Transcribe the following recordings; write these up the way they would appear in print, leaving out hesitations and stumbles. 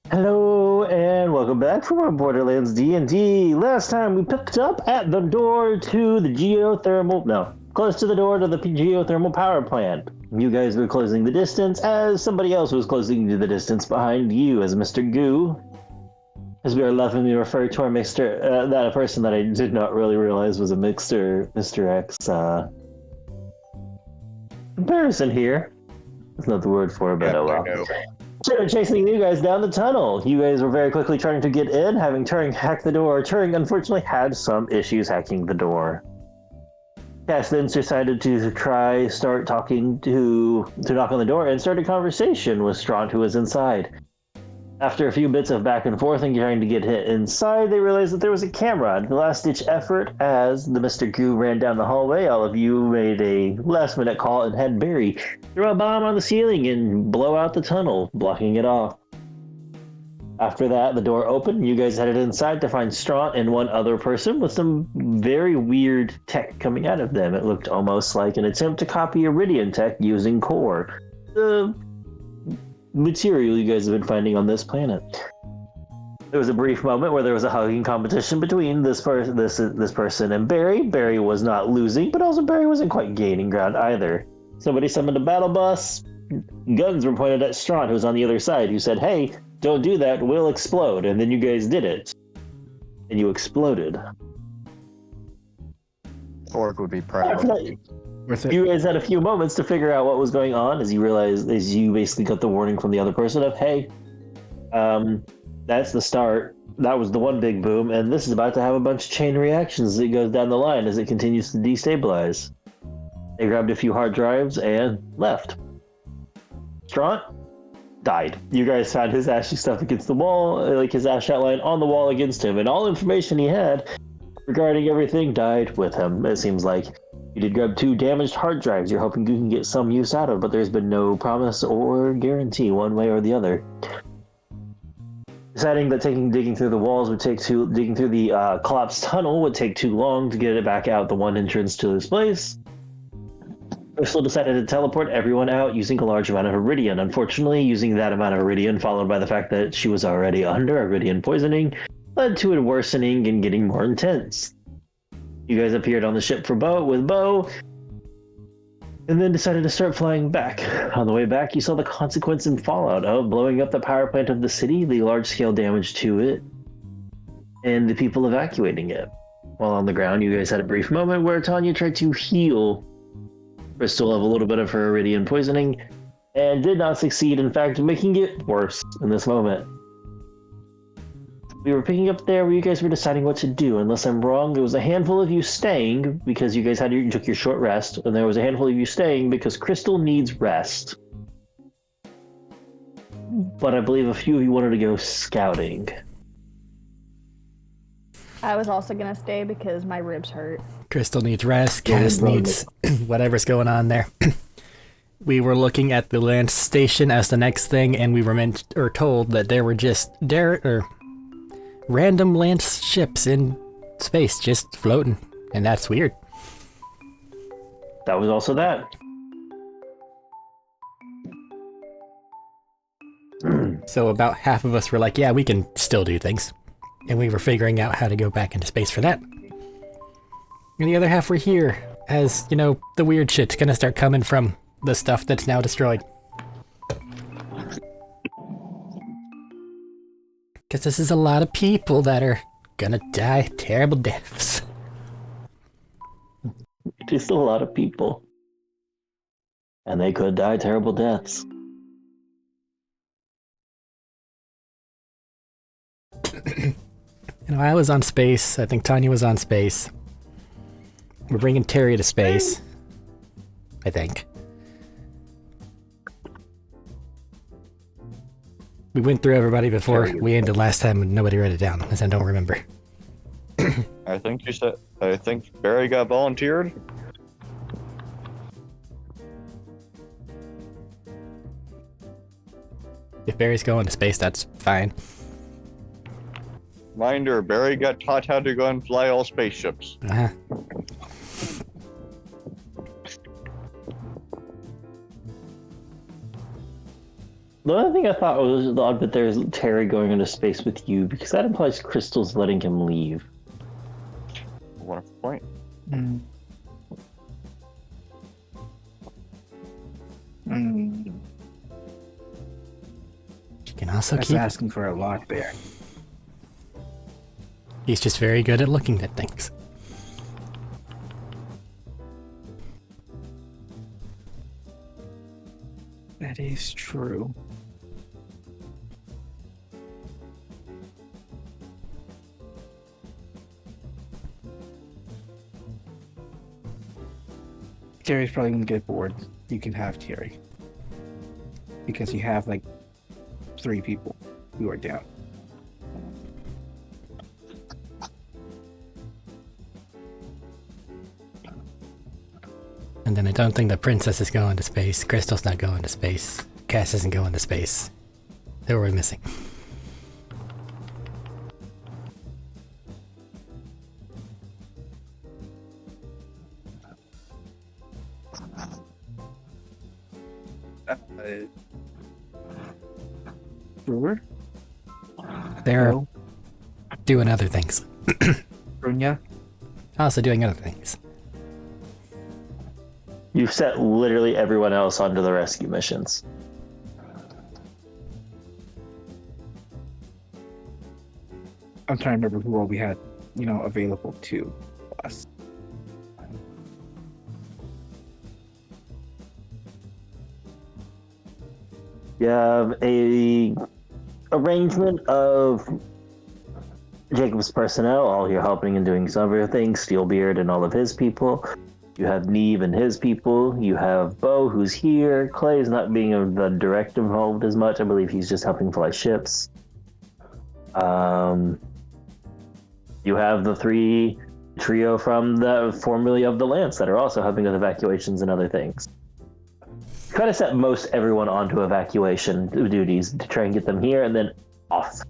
Hello and welcome back from our Borderlands D&D. Last time we picked up at the door to the close to the door to the geothermal power plant. You guys were closing the distance as somebody else was closing the distance behind you as Mr. Goo. As we are lovingly referred to our that a person that I did not really realize was a Mr. X comparison here. That's not the word for it, but oh well. Started chasing you guys down the tunnel. You guys were very quickly trying to get in, having Turing hack the door. Turing unfortunately had some issues hacking the door. Cass then decided to knock on the door and start a conversation with Straunt, who was inside. After a few bits of back and forth and trying to get hit inside, they realized that there was a camera. The last-ditch effort as the Mr. Goo ran down the hallway, all of you made a last-minute call and had Barry throw a bomb on the ceiling and blow out the tunnel, blocking it off. After that, the door opened. You guys headed inside to find Straunt and one other person with some very weird tech coming out of them. It looked almost like an attempt to copy Iridian tech using core. The material you guys have been finding on this planet. There was a brief moment where there was a hugging competition between this person and Barry. Barry was not losing, but also Barry wasn't quite gaining ground either. Somebody summoned a battle bus. Guns were pointed at Straunt, who was on the other side, who said, "Hey, don't do that, we'll explode." And then you guys did it. And you exploded. Orc would be proud. You guys had a few moments to figure out what was going on as you basically got the warning from the other person of, hey, that's the start. That was the one big boom, and this is about to have a bunch of chain reactions that goes down the line as it continues to destabilize. They grabbed a few hard drives and left. Straunt died. You guys found his ashy stuff against the wall, like his ash outline on the wall against him, and all information he had regarding everything died with him, it seems like. You did grab 2 damaged hard drives you're hoping you can get some use out of, but there's been no promise or guarantee one way or the other. Deciding that digging through the walls would take digging through the collapsed tunnel would take too long to get it back out the one entrance to this place. Crystal decided to teleport everyone out using a large amount of Iridian. Unfortunately, using that amount of Iridian, followed by the fact that she was already under Iridian poisoning, led to it worsening and getting more intense. You guys appeared on the ship with Bo, and then decided to start flying back. On the way back, you saw the consequence and fallout of blowing up the power plant of the city, the large-scale damage to it, and the people evacuating it. While on the ground, you guys had a brief moment where Tanya tried to heal Crystal of a little bit of her Iridian poisoning, and did not succeed, in fact, making it worse in this moment. We were picking up there where you guys were deciding what to do. Unless I'm wrong, there was a handful of you staying because you guys took your short rest, and there was a handful of you staying because Crystal needs rest. But I believe a few of you wanted to go scouting. I was also gonna stay because my ribs hurt. Crystal needs rest, Cass needs whatever's going on there. We were looking at the land station as the next thing, and we were told that there were just random land ships in space just floating, and that's weird. That was also that. So about half of us were like, yeah, we can still do things. And we were figuring out how to go back into space for that. And the other half were here, as, the weird shit's gonna start coming from the stuff that's now destroyed. Because this is a lot of people that are gonna die terrible deaths. Just a lot of people. And they could die terrible deaths. I was on space. I think Tanya was on space. We're bringing Terry to space. I think. We went through everybody before we ended last time and nobody wrote it down, as I don't remember. I think Barry got volunteered. If Barry's going to space, that's fine. Reminder, Barry got taught how to go and fly all spaceships. Uh-huh. The only thing I thought was odd that there's Terry going into space with you, because that implies Crystal's letting him leave. Wonderful point. Mm. Mm. You can also That's keep. asking for a lot there. He's just very good at looking at things. That is true. Terry's probably gonna get bored. You can have Terry. Because you have like 3 people who are down. And then I don't think the princess is going to space. Crystal's not going to space. Cass isn't going to space. Who are we missing? Brewer? They're No. doing other things. Brunya? Also doing other things. You've set literally everyone else onto the rescue missions. I'm trying to remember who all we had, available to us. You have a arrangement of Jacob's personnel, all here helping and doing some other things, Steelbeard and all of his people. You have Neve and his people. You have Bo, who's here. Clay is not being the direct involved as much. I believe he's just helping fly ships. You have the 3 trio from the formerly of the Lance that are also helping with evacuations and other things. Kind of set most everyone onto evacuation duties to try and get them here and then off.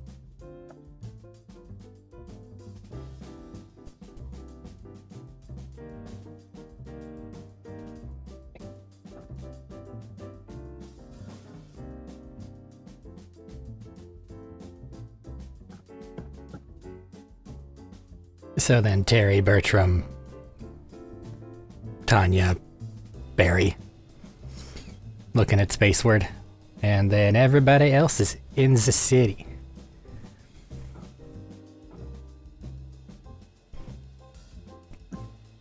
So then Terry, Bertram, Tanya, Barry, looking at Spaceward, and then everybody else is in the city.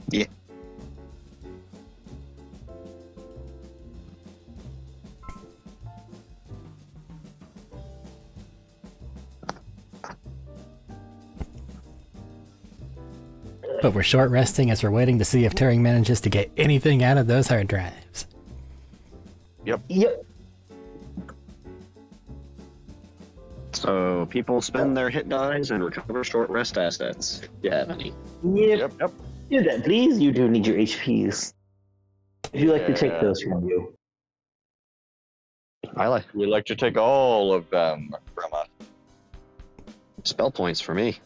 Yeah. But we're short resting as we're waiting to see if Turing manages to get anything out of those hard drives. Yep. So people spend their hit dies and recover short rest assets. You have any? Yep. Do that, please. You do need your HPs. If you like to take Yeah. those from you. We like to take all of them from us. Spell points for me.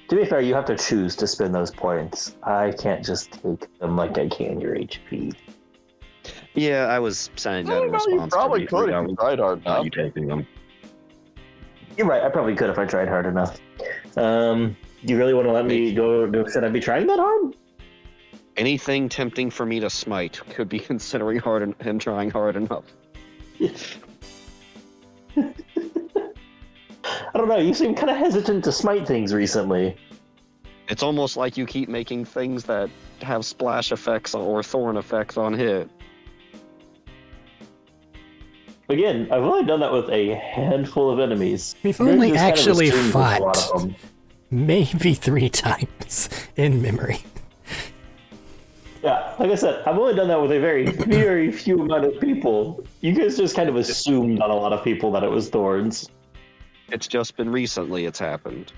To be fair, you have to choose to spend those points. I can't just take them like I can your HP. Yeah, I was saying that in Well, you response probably to could if you tried hard enough. you taking them. You're right, I probably could if I tried hard enough. Do you really want to let me go? Should I be trying that hard? Anything tempting for me to smite could be considering him trying hard enough. I don't know, you seem kind of hesitant to smite things recently. It's almost like you keep making things that have splash effects or thorn effects on hit. Again, I've only done that with a handful of enemies. We've You're only just kind of actually assumed with a lot fought of them. maybe 3 times in memory. Yeah, like I said, I've only done that with a very, very few amount of people. You guys just kind of assumed on a lot of people that it was thorns. It's just been recently it's happened.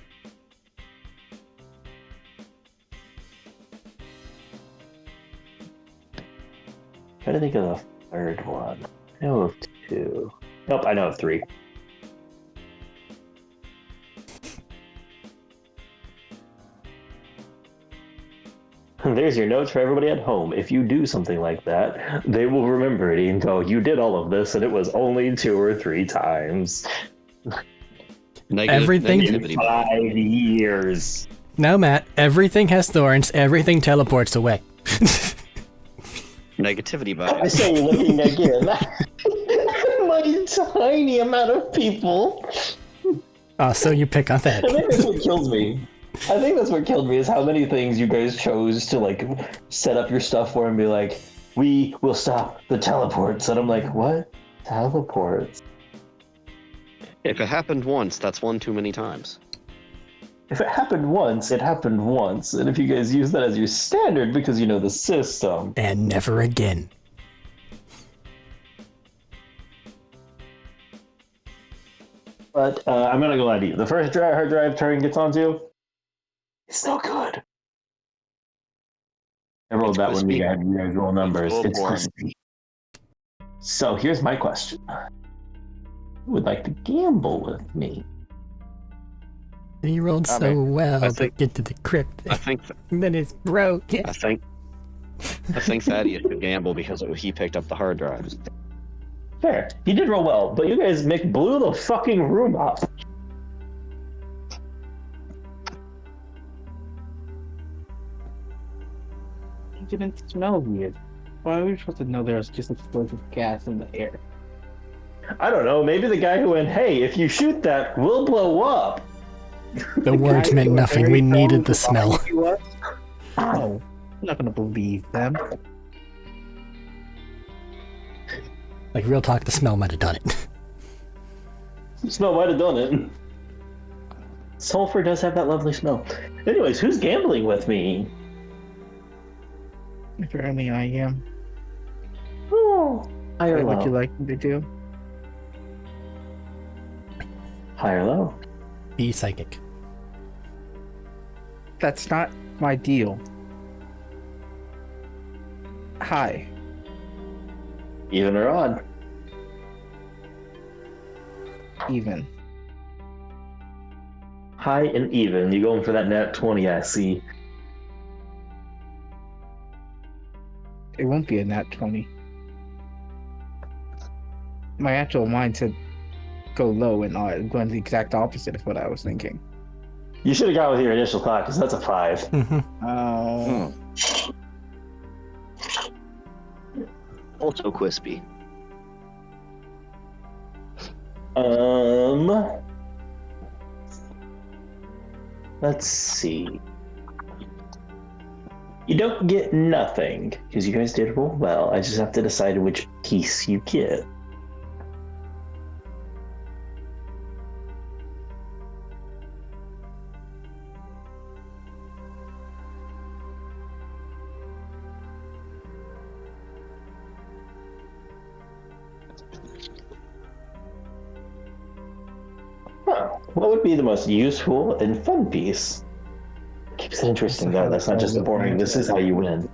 Trying to think of the third one. I know of 2. Nope, I know of 3. There's your note for everybody at home. If you do something like that, they will remember it and go, you did all of this, and it was only 2 or 3 times. Everything- Negativity. 5 years. No, Matt. Everything has thorns. Everything teleports away. Negativity I bias. say looking again. My tiny amount of people. Oh, so you pick on that. I think that's what kills me. I think that's what killed me is how many things you guys chose to like set up your stuff for and be like, we will stop the teleports. And I'm like, what? Teleports? If it happened once, that's one too many times. If it happened once, it happened once. And if you guys use that as your standard because you know the system. And never again. But I'm going to go lie to you. The first hard drive Turing gets onto, it's so good. I rolled that when we got you guys roll numbers. It's crispy. So here's my question. Who would like to gamble with me? You rolled so well I to think- get to the crypt. I think And then it's broken. I think Thaddeus could gamble because he picked up the hard drives. Fair. He did roll well, but you guys blew the fucking room up. It didn't smell weird. Why are we supposed to know there was just explosive gas in the air? I don't know. Maybe the guy who went, hey, if you shoot that, we'll blow up. The words meant nothing. We needed the smell. Oh, I'm not gonna believe them. Like, real talk, the smell might have done it. Smell might have done it. Sulfur does have that lovely smell. Anyways, who's gambling with me? Apparently I am. Oh, high or What low? would you like me to do? High or low? Be psychic. That's not my deal. Hi. Even or odd? Even. High and even. You going for that nat 20, I see. It won't be a nat 20. My actual mind said go low and odd, going the exact opposite of what I was thinking. You should have gone with your initial thought, because that's a 5. Mm-hmm. Oh. Also crispy. Let's see. You don't get nothing, because you guys did roll well. I just have to decide which piece you get. Huh. What would be the most useful and fun piece? Keeps it interesting though. That's not just a boring, this is how you win.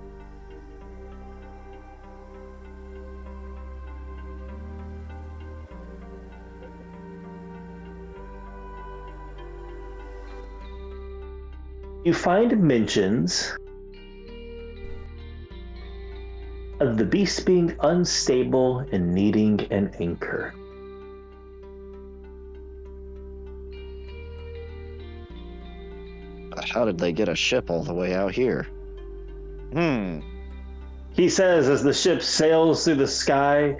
You find mentions of the beast being unstable and needing an anchor. How did they get a ship all the way out here? He says as the ship sails through the sky,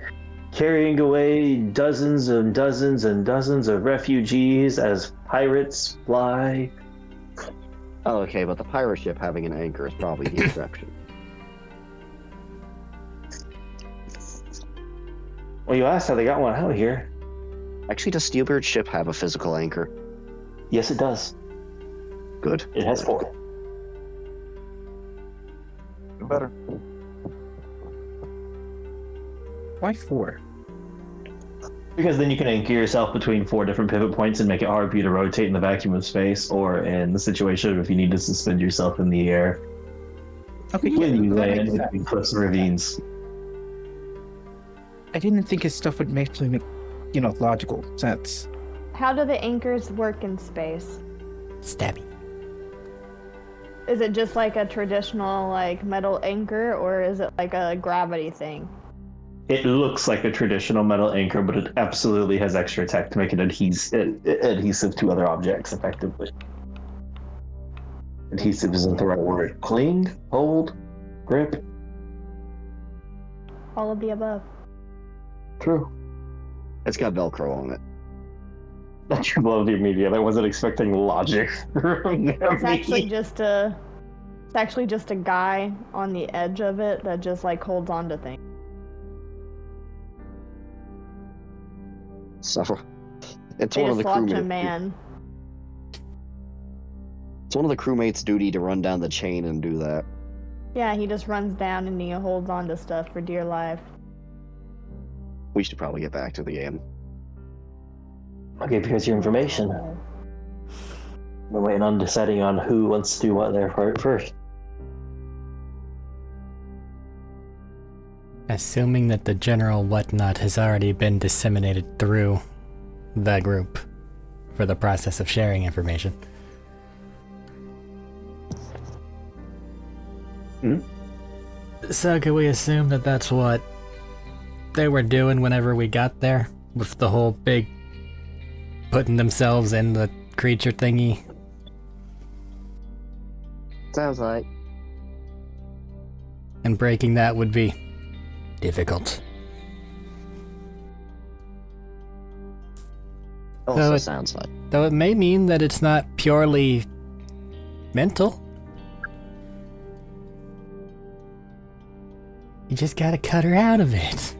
carrying away dozens and dozens and dozens of refugees as pirates fly. Oh, okay, but the pirate ship having an anchor is probably the exception. Well, you asked how they got one out here. Actually, does Steelbeard's ship have a physical anchor? Yes, it does. Good. It has 4. Better. Why 4? Because then you can anchor yourself between 4 different pivot points and make it hard for you to rotate in the vacuum of space, or in the situation if you need to suspend yourself in the air Okay, when you that land makes sense. between cliffs and ravines. I didn't think his stuff would make, logical sense. How do the anchors work in space? Stabby. Is it just like a traditional like metal anchor, or is it like a gravity thing? It looks like a traditional metal anchor, but it absolutely has extra tech to make it adhesive to other objects effectively. Adhesive isn't the right word. Cling, hold, grip. All of the above. True. It's got Velcro on it. That you love the immediate. I wasn't expecting logic from It's actually just a guy on the edge of it that just like holds on to things. So it's They one of the just watch a crewmates. man. It's one of the crewmates' duty to run down the chain and do that. Yeah, he just runs down and he holds on to stuff for dear life. We should probably get back to the game. Okay, here's your information. We're waiting on deciding on who wants to do what there first. Assuming that the general whatnot has already been disseminated through the group for the process of sharing information. So can we assume that that's what they were doing whenever we got there? With the whole big putting themselves in the creature thingy? Sounds like. And breaking that would be difficult. Also it- sounds like. Though it may mean that it's not purely mental. You just gotta cut her out of it.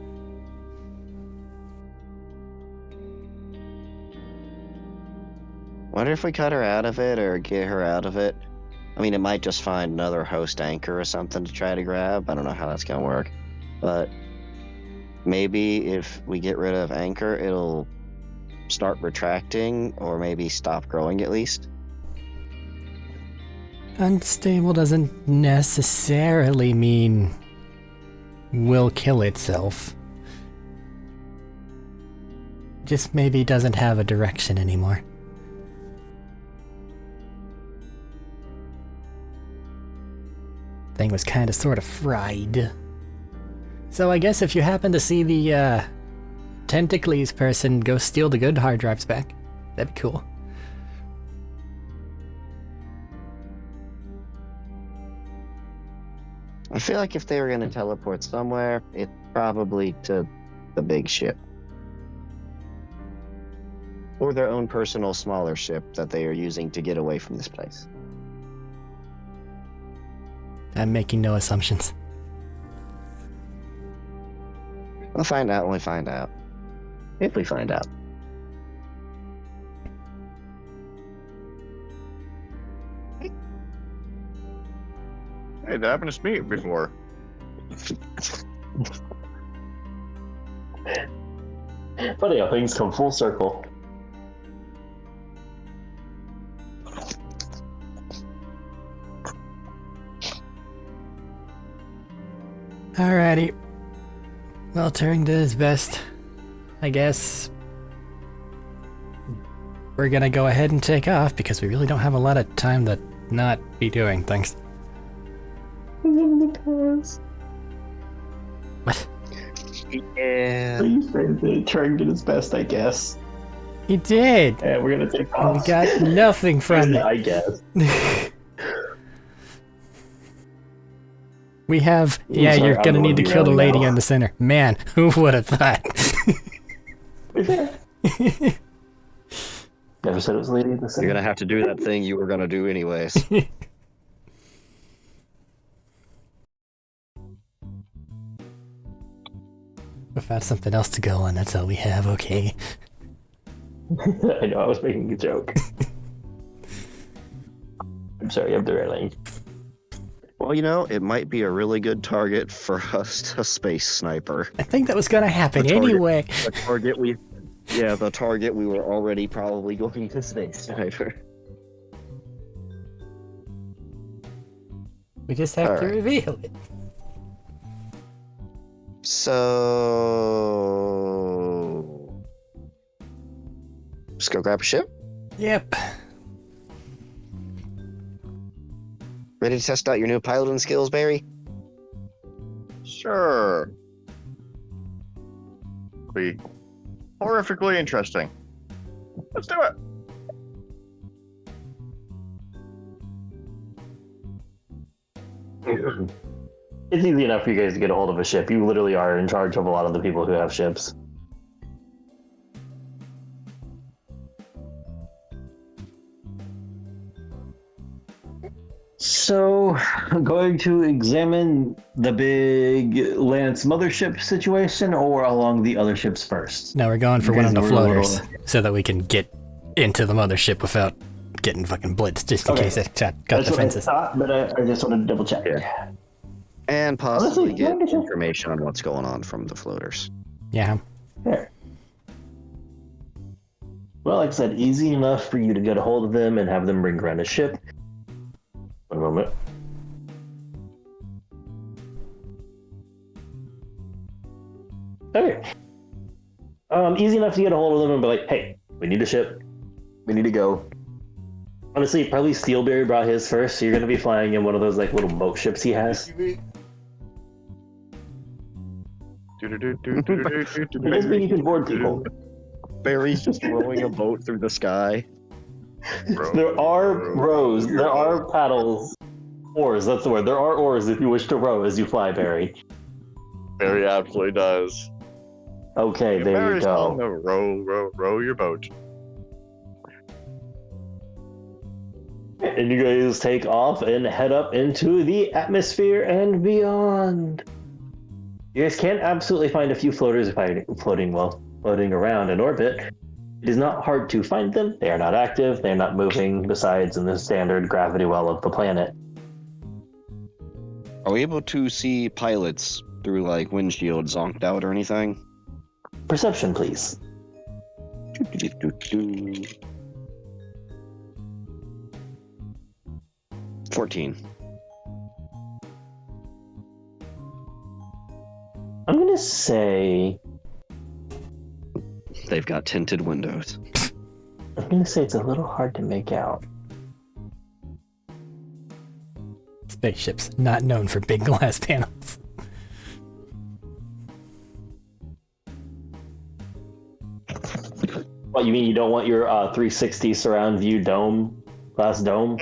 Wonder if we cut her out of it or get her out of it. I mean, it might just find another host anchor or something to try to grab. I don't know how that's gonna work. But maybe if we get rid of anchor, it'll start retracting or maybe stop growing at least. Unstable doesn't necessarily mean will kill itself. Just maybe doesn't have a direction anymore. Thing was kinda sorta fried. So I guess if you happen to see the Tentacles person go steal the good hard drives back, that'd be cool. I feel like if they were gonna teleport somewhere, it's probably to the big ship. Or their own personal smaller ship that they are using to get away from this place. I'm making no assumptions. We'll find out when we find out. If we find out. Hey, that happened to me before. Funny how things come full circle. Alrighty. Well, Turing did his best. I guess we're gonna go ahead and take off because we really don't have a lot of time to not be doing things. What? Yeah. Turing did his best, I guess. He did! And we're gonna take And off. we got nothing from it. I guess. We have... Yeah, sorry, you're I'm gonna the need to one kill the derailing lady now. in the center. Man, who would have thought? Never said it was lady in the You're center. gonna have to do that thing you were gonna do anyways. We've got something else to go on, that's all we have, okay. I know, I was making a joke. I'm sorry, I'm derailing. Well, you know, it might be a really good target for a space sniper. I think that was gonna happen The target- anyway. The target we were already probably going to space sniper. We just have to Alright. reveal it. So, just go grab a ship. Yep. Ready to test out your new piloting skills, Barry? Sure. Be horrifically interesting. Let's do it. It's easy enough for you guys to get a hold of a ship. You literally are in charge of a lot of the people who have ships. So, I'm going to examine the big Lance mothership situation or along the other ships first? No, we're going for one of the Because we're a floaters little- so that we can get into the mothership without getting fucking blitzed, just in Okay. case it got That's defenses. what I thought, but I just wanted to double check. Yeah. And possibly Honestly, get yeah, just- information on what's going on from the floaters. Yeah. There. Well, like I said, easy enough for you to get a hold of them and have them bring around a ship. One moment. Okay. Easy enough to get a hold of them and be like, hey, we need a ship. We need to go. Honestly, probably Steelberry brought his first, so you're going to be flying in one of those like little boat ships he has. It doesn't mean you can board people. Barry's just rowing a boat through the sky. There are rows. There are paddles. Oars, that's the word. There are oars if you wish to row as you fly, Barry. Barry absolutely does. Okay, there you Barry's on go. the row your boat. And you guys take off and head up into the atmosphere and beyond. You guys can absolutely find a few floaters floating around in orbit. It is not hard to find them. They are not active. They are not moving besides in the standard gravity well of the planet. Are we able to see pilots through like windshield zonked out or anything? Perception, please. 14. I'm gonna say They've got tinted windows. it's a little hard to make out. Spaceships, not known for big glass panels. What, you mean you don't want your 360 surround view glass dome?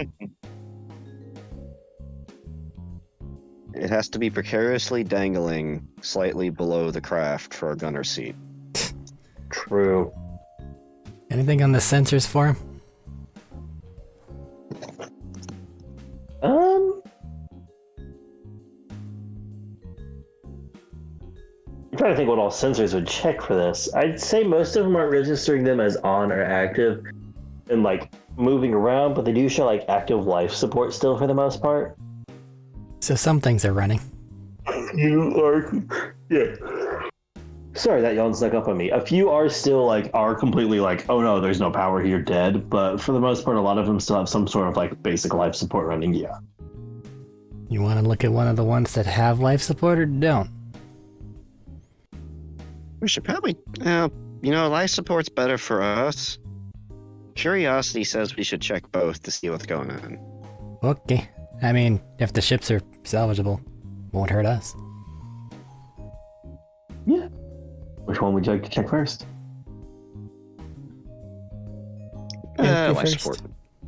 It has to be precariously dangling slightly below the craft for a gunner seat. True. Anything on the sensors for him? I'm trying to think what all sensors would check for this. I'd say most of them aren't registering them as on or active and like moving around, but they do show like active life support still for the most part. So some things are running. You are, yeah. Sorry, that yawn snuck up on me. A few are still are completely oh no, there's no power here, dead. But for the most part, a lot of them still have some sort of basic life support running. Yeah. You want to look at one of the ones that have life support or don't? We should probably, life support's better for us. Curiosity says we should check both to see what's going on. Okay. I mean, if the ships are salvageable, won't hurt us. Yeah. Which one would you like to check first? Empty Life first? support.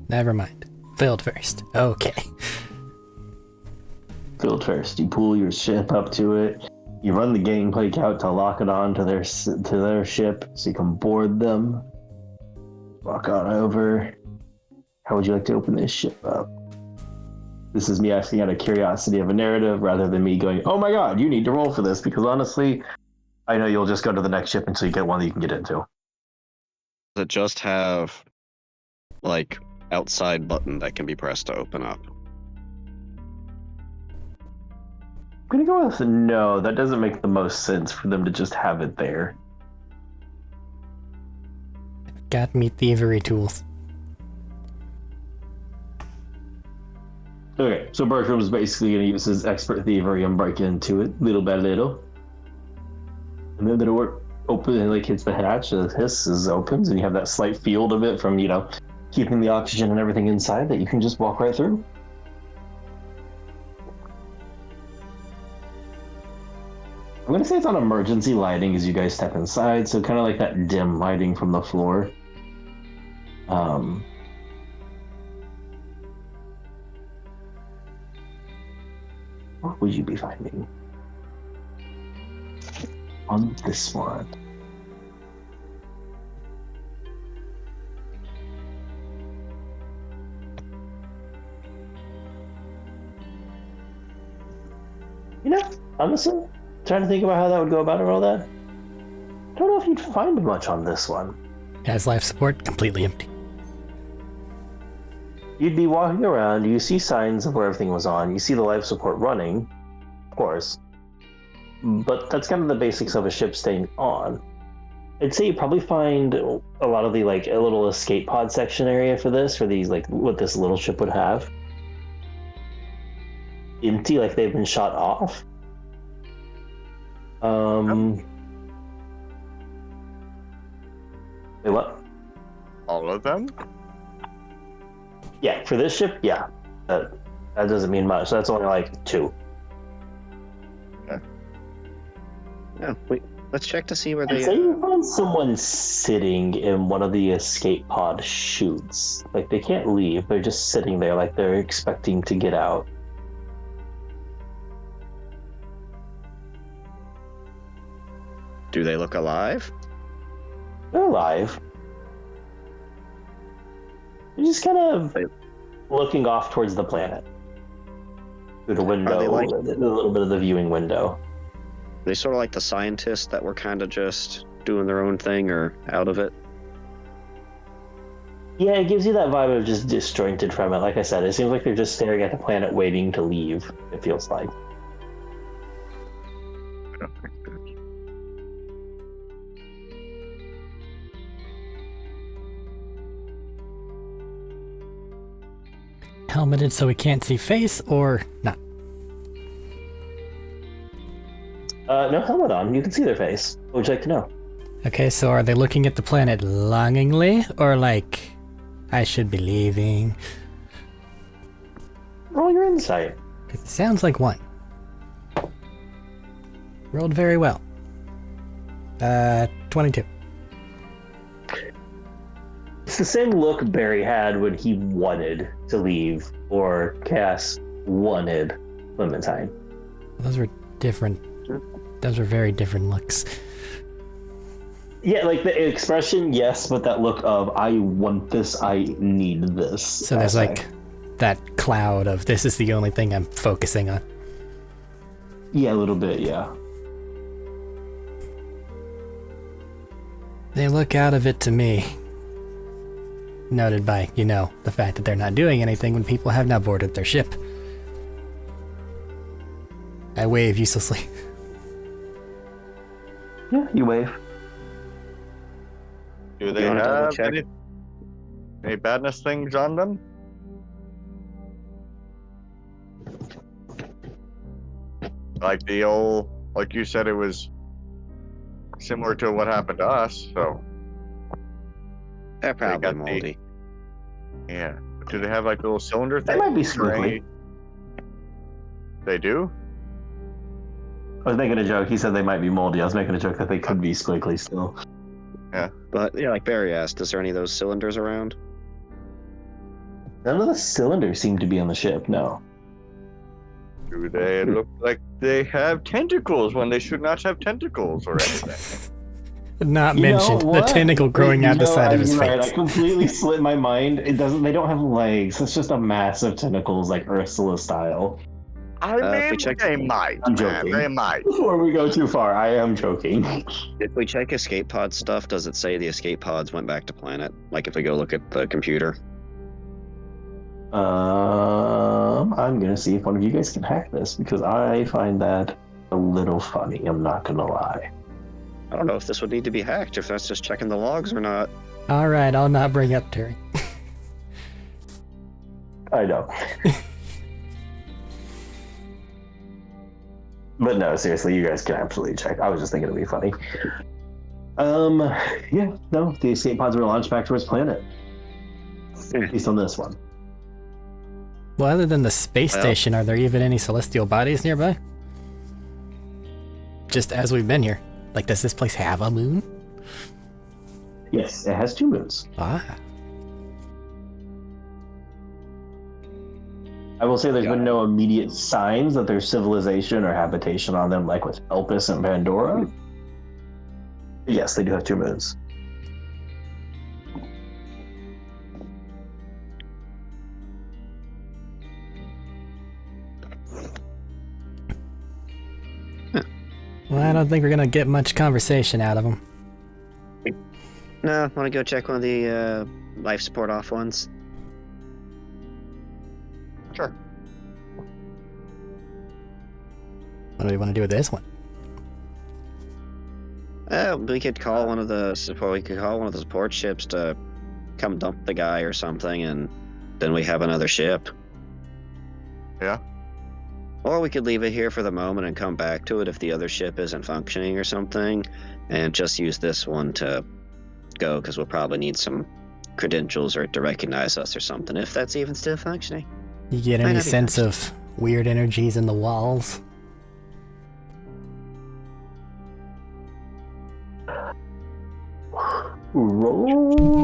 Never mind. Filled first. Okay. Field first. You pull your ship up to it. You run the gangplank out to lock it on to their ship, so you can board them. Walk on over. How would you like to open this ship up? This is me asking out of curiosity of a narrative rather than me going, oh my god, you need to roll for this, because honestly, I know you'll just go to the next ship until you get one that you can get into. Does it just have, outside button that can be pressed to open up? I'm gonna go with no. That doesn't make the most sense for them to just have it there. Got me thievery tools. Okay, so Bertram's basically going to use his expert thievery and break into it little by little. And then the door opens and hits the hatch, the hiss opens, and you have that slight field of it from, keeping the oxygen and everything inside that you can just walk right through. I'm gonna say it's on emergency lighting as you guys step inside, so kind of like that dim lighting from the floor. What would you be finding on this one? You know, honestly, trying to think about how that would go about and all that. Don't know if you'd find much on this one. Has life support completely empty. You'd be walking around, you see signs of where everything was on, you see the life support running, of course. But that's kind of the basics of a ship staying on. I'd say you probably find a lot of the like a little escape pod section area for these like what this little ship would have. Empty, like they've been shot off. Wait, what? All of them? Yeah, for this ship, yeah. That doesn't mean much. That's only like 2. Yeah, let's check to see where I'd they. say you find someone sitting in one of the escape pod chutes. Like they can't leave; they're just sitting there, like they're expecting to get out. Do they look alive? They're alive. They're just kind of looking off towards the planet through the window, a little bit of the viewing window. They sort of like the scientists that were kind of just doing their own thing or out of it. Yeah, it gives you that vibe of just disjointed from it. Like I said, it seems like they're just staring at the planet waiting to leave, it feels like. Helmeted so we can't see face, or not? No helmet on. You can see their face. What would you like to know? Okay, so are they looking at the planet longingly, or like, I should be leaving? Roll your insight. 'Cause it sounds like 1. Rolled very well. 22. It's the same look Barry had when he wanted to leave, or Cass wanted Clementine. Those were different. Those were very different looks. Yeah, like the expression, yes, but that look of, I want this, I need this. So there's like that cloud of, this is the only thing I'm focusing on. Yeah, a little bit, yeah. They look out of it to me. Noted by, the fact that they're not doing anything when people have now boarded their ship. I wave uselessly. Yeah, you wave. Do they You wanna double have check? any badness things on them? Like the old, like you said, it was similar to what happened to us, so They're probably got moldy. yeah. Do they have like little cylinder They things? might be or squiggly. any- They do? I was making a joke. He said they might be moldy. I was making a joke that they could be squiggly still. But yeah, like Barry asked, is there any of those cylinders around? None of the cylinders seem to be on the ship, no. Do they look like they have tentacles when they should not have tentacles or anything? Not You know mentioned the what? tentacle growing out the side of his you're right. face. I completely slit my mind. They don't have legs. It's just a mass of tentacles, like Ursula style. I if we mean, check- they might, I'm man. joking. They might. Before we go too far, I am joking. If we check escape pod stuff, does it say the escape pods went back to planet? Like if we go look at the computer? I'm gonna see if one of you guys can hack this because I find that a little funny. I'm not gonna lie. I don't know if this would need to be hacked, if that's just checking the logs or not. Alright, I'll not bring up Terry. I know. But no, seriously, you guys can absolutely check. I was just thinking it'd be funny. Yeah, no, the escape pods were launched back towards planet. At least on this one. Well, other than the space Well- station, are there even any celestial bodies nearby? just as we've been here. Like, does this place have a moon? Yes, it has 2 moons. Ah. I will say there's been no immediate signs that there's civilization or habitation on them, like with Elpis and Pandora. Yes, they do have 2 moons. Well, I don't think we're gonna get much conversation out of them. No, want to go check one of the life support off ones? Sure. What do we want to do with this one? We could call one of the support. We could call one of the support ships to come dump the guy or something, and then we have another ship. Yeah. Or we could leave it here for the moment and come back to it if the other ship isn't functioning or something, and just use this one to go, because we'll probably need some credentials or to recognize us or something, if that's even still functioning. You get Might any not be sense much. of weird energies in the walls?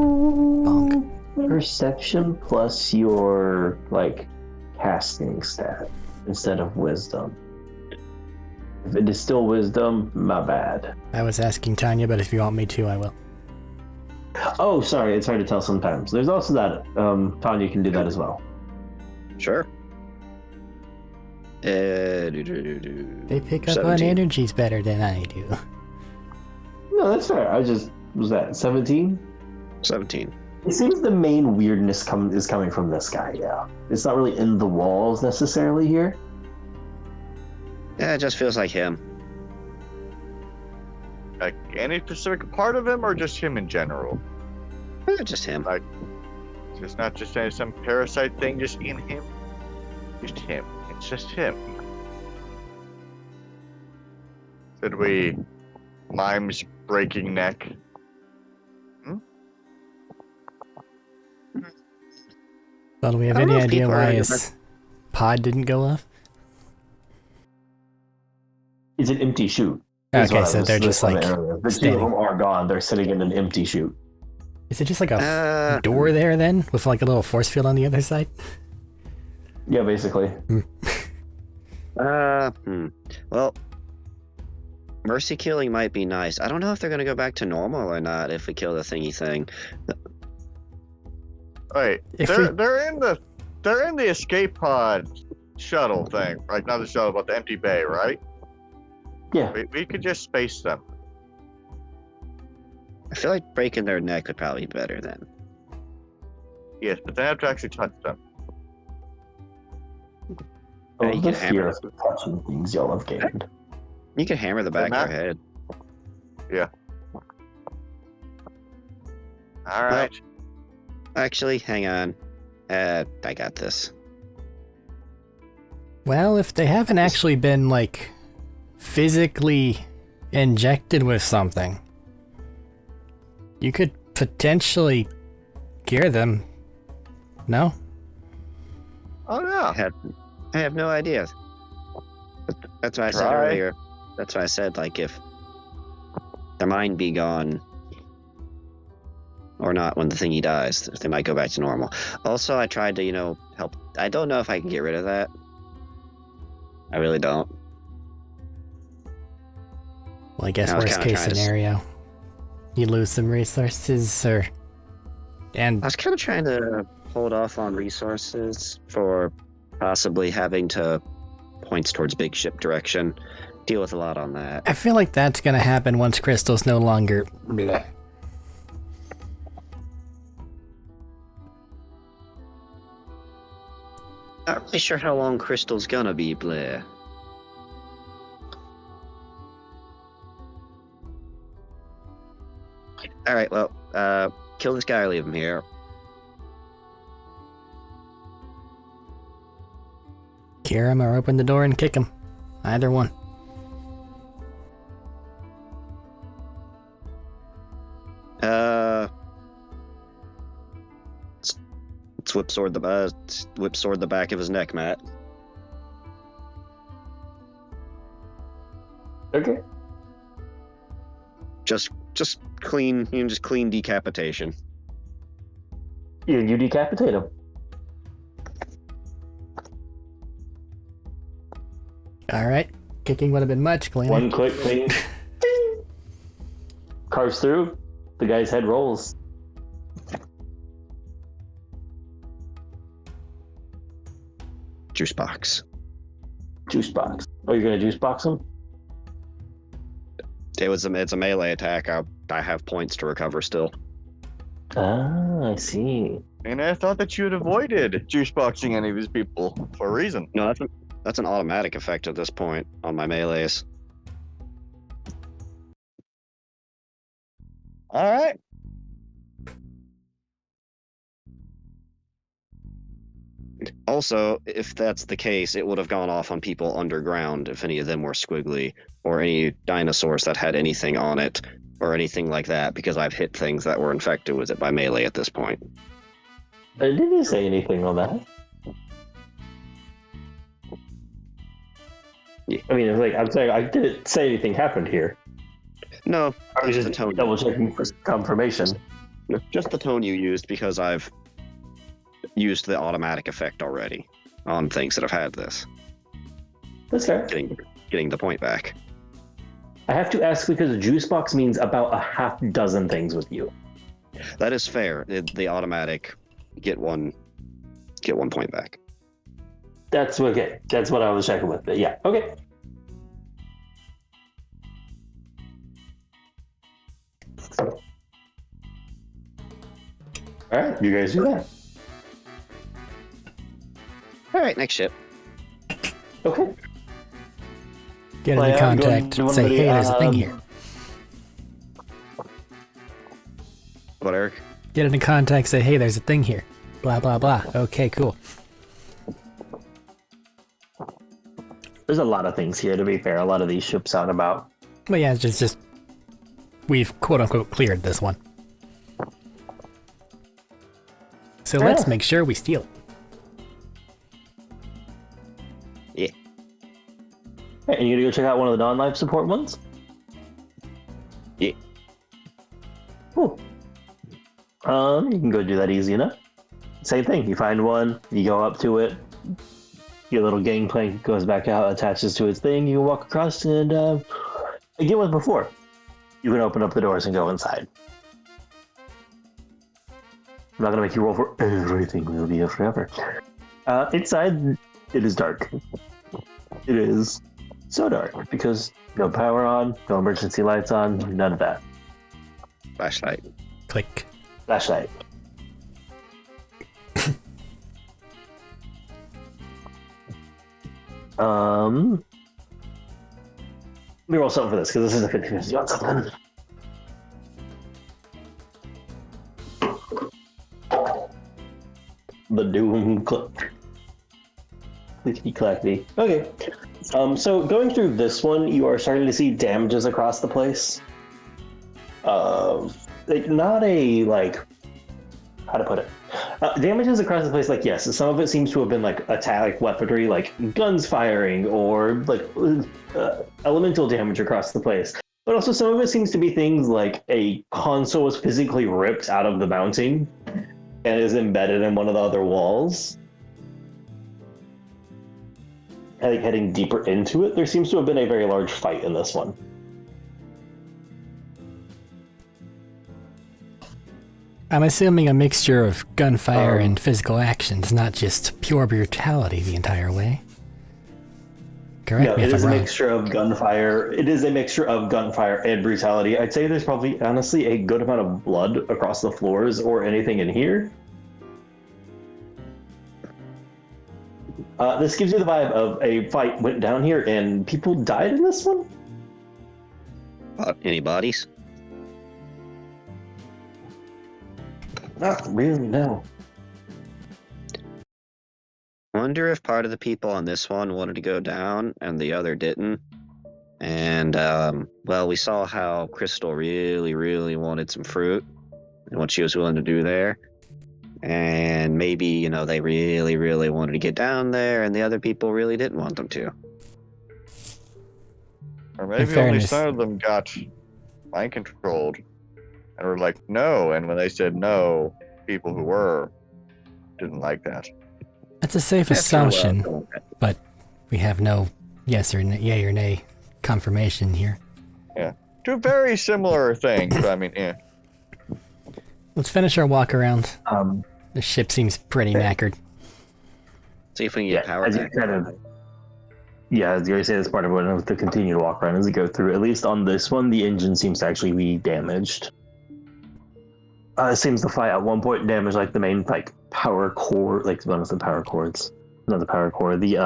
Roll perception plus your casting stat instead of wisdom. If it is still wisdom, my bad. I was asking Tanya, but if you want me to, I will. Oh, sorry, it's hard to tell sometimes. There's also that. Tanya can do that as well. Sure. They pick up 17. on energies better than I do. No, that's fair. Was that 17? 17. It seems the main weirdness is coming from this guy, yeah. It's not really in the walls necessarily here. Yeah, it just feels like him. Like any specific part of him, or just him in general? Just him. It's not just some parasite thing just in him. Just him. It's just him. Should we mimes breaking neck? Well, do we have I don't any know if idea people why are- his pod didn't go off? It's an empty chute. is Okay, what I so was they're just saying like earlier. The 2 of standing. them are gone. They're sitting in an empty chute. Is it just like a Uh, door there then, with like a little force field on the other side? Yeah, basically. Well, mercy killing might be nice. I don't know if they're gonna go back to normal or not if we kill the thingy thing. Wait, If they're in the escape pod shuttle thing, right? Not the shuttle, but the empty bay, right? Yeah. We could just space them. I feel like breaking their neck would probably be better then. Yes, but they have to actually touch them. Yeah, Oh, you the can hammer fear of touching things y'all have gained. You could hammer the back of Matt? their head. All right. Actually, hang on. I got this. Well, if they haven't actually been like physically injected with something, you could potentially cure them. No? Oh yeah. I have no idea. But that's what I said Try. earlier. That's what I said, like, if their mind be gone or not when the thingy dies, they might go back to normal. Also, I tried to, help. I don't know if I can get rid of that. I really don't. Well, I guess I was worst kinda case trying to scenario, you lose some resources, and I was kind of trying to hold off on resources for possibly having to points towards big ship direction. Deal with a lot on that. I feel like that's gonna happen once Crystal's no longer. Bleh. Not really sure how long Crystal's gonna be, Blair. Alright, well, kill this guy or leave him here. Cure him or open the door and kick him. Either one. Let's whipsword the back of his neck, Matt. Okay. Just clean, just clean decapitation. You decapitate him. Alright. Kicking would have been much cleaner. One quick clean. Carves through. The guy's head rolls. Juice box. Juice box. Oh, you're gonna juice box him? It's a melee attack. I have points to recover still. Ah, I see. And I thought that you had avoided juice boxing any of these people for a reason. No, that's an automatic effect at this point on my melees. All right. Also, if that's the case, it would have gone off on people underground if any of them were squiggly, or any dinosaurs that had anything on it, or anything like that, because I've hit things that were infected with it by melee at this point. Did you say anything on that? Yeah. I mean, like, I'm saying I didn't say anything happened here. No, I was just the just tone. double checking for confirmation. No, just the tone you used, because I've used the automatic effect already on things that have had this. That's fair. Getting the point back. I have to ask because a juice box means about a half dozen things with you. That is fair. The automatic get one point back. That's okay. That's what I was checking with. But yeah, okay. All right, you guys do that. All right, next ship. Okay. Get in Well, yeah, contact. do you want Say, me to, hey, there's a thing here. What, Eric? Get into contact. Say, hey, there's a thing here. Blah, blah, blah. Okay, cool. There's a lot of things here, to be fair. A lot of these ships out about. Well, yeah, it's just we've quote-unquote cleared this one. So let's make sure we steal it. Yeah. Hey, and you gonna go check out one of the non-life support ones? Yeah. Cool. You can go do that easy enough. Same thing. You find one, you go up to it, your little gangplank goes back out, attaches to its thing, you can walk across and again with before. You can open up the doors and go inside. I'm not gonna make you roll for everything, we'll be here forever. Inside, it is dark. It is so dark because no power on, no emergency lights on, none of that. Flashlight. Click. Flashlight. Let me roll something for this because this is a 50-50 on something. The doom click. Clicky clacky. Okay. So going through this one, you are starting to see damages across the place. Not a like, how to put it? Damages across the place, like yes, some of it seems to have been like attack, like weaponry, like guns firing, or like elemental damage across the place. But also some of it seems to be things like a console was physically ripped out of the mounting and is embedded in one of the other walls. Like heading deeper into it, there seems to have been a very large fight in this one. I'm assuming a mixture of gunfire and physical actions, not just pure brutality the entire way. Correct me if I'm wrong. It is a mixture of gunfire. It is a mixture of gunfire and brutality. I'd say there's probably, honestly, a good amount of blood across the floors or anything in here. This gives you the vibe of a fight went down here and people died in this one? Any bodies? Not really, no. Wonder if part of the people on this one wanted to go down and the other didn't. And, well, we saw how Crystal really, really wanted some fruit and what she was willing to do there. And maybe, you know, they really, really wanted to get down there and the other people really didn't want them to. Or maybe only some of them got mind controlled. And we're like, no. And when they said no, people who were didn't like that. That's a safe That's true, assumption, but we have no yes or yay or nay confirmation here. Two very similar things. But I mean, yeah. Let's finish our walk around. The ship seems pretty knackered. See if we can get power as back. you kind of, as you say, that's part of what I have to continue to walk around as we go through. At least on this one, the engine seems to actually be damaged. It seems to fly at one point damage like the main like power core, like one of the power cords, not the power core, the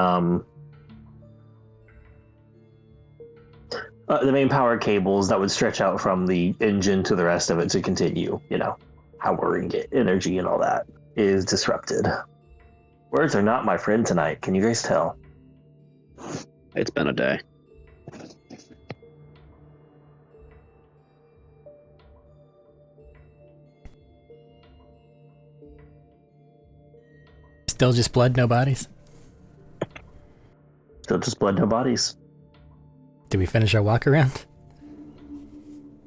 main power cables that would stretch out from the engine to the rest of it to continue, powering it, energy and all that is disrupted. Words are not my friend tonight. Can you guys tell? It's been a day. Still just blood, no bodies? Still just blood, no bodies. Did we finish our walk around?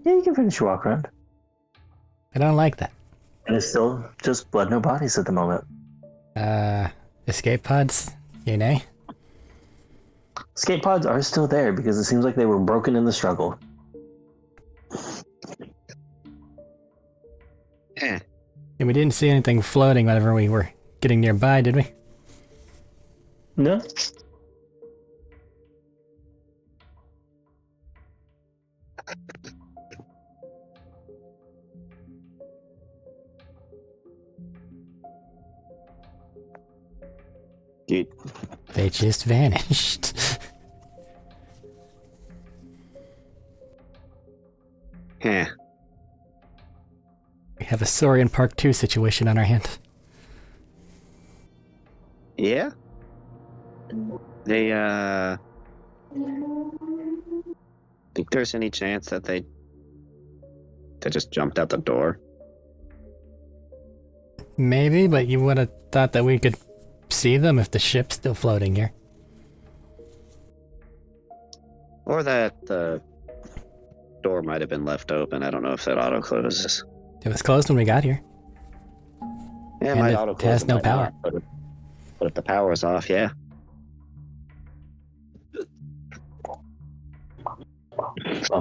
Yeah, you can finish your walk around. I don't like that. And it's still just blood, no bodies at the moment. Escape pods? Yay, nay? Escape pods are still there because it seems like they were broken in the struggle. Eh. And we didn't see anything floating whenever we were getting nearby, did we? No? Dude. They just vanished. Yeah. We have a Saurian Park 2 situation on our hand. Yeah? They, think there's any chance that they just jumped out the door? Maybe, but you would have thought that we could see them if the ship's still floating here. Or that the door might have been left open. I don't know if that auto closes. It was closed when we got here. Yeah, And my it auto closes. has no power. But if the power is off, yeah.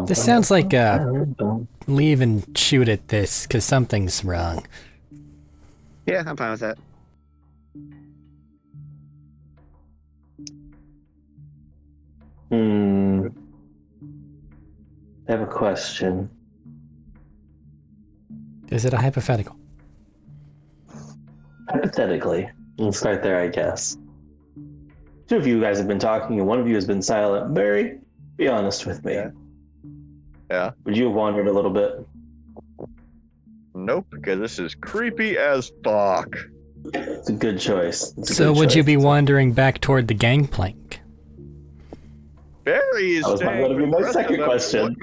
This sounds like leave and shoot at this, because something's wrong. Yeah, I'm fine with that. I have a question. Is it a hypothetical? Hypothetically, we'll start there, I guess. Two of you guys have been talking, and one of you has been silent. Barry, be honest with me. Yeah. Would you have wandered a little bit? Nope, because this is creepy as fuck. It's a good choice. So would you be wandering back toward the gangplank? Barry is That was going to be my second question.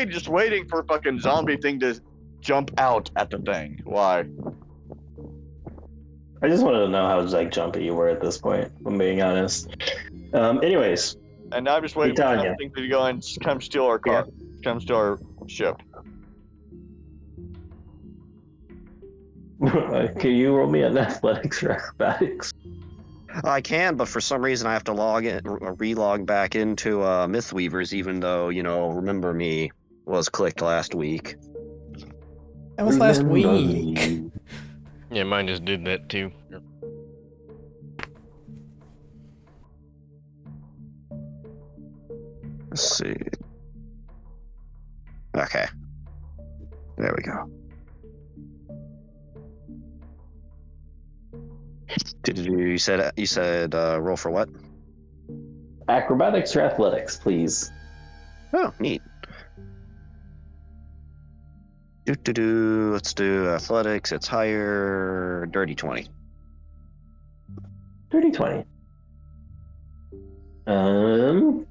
Just waiting for a fucking zombie thing to jump out at the thing. Why? I just wanted to know how jumpy you were at this point, if I'm being honest. Anyways. And I'm just waiting for something to go and come steal our car. Come steal our ship. Can you roll me an athletics or acrobatics? I can, but for some reason I have to relog back into Mythweavers, even though, Remember Me was clicked last week. That was last week. Yeah, mine just did that too. Let's see. Okay. There we go. You said roll for what? Acrobatics or athletics, please. Oh, neat. Let's do athletics. It's higher. Dirty 20. Dirty 20. All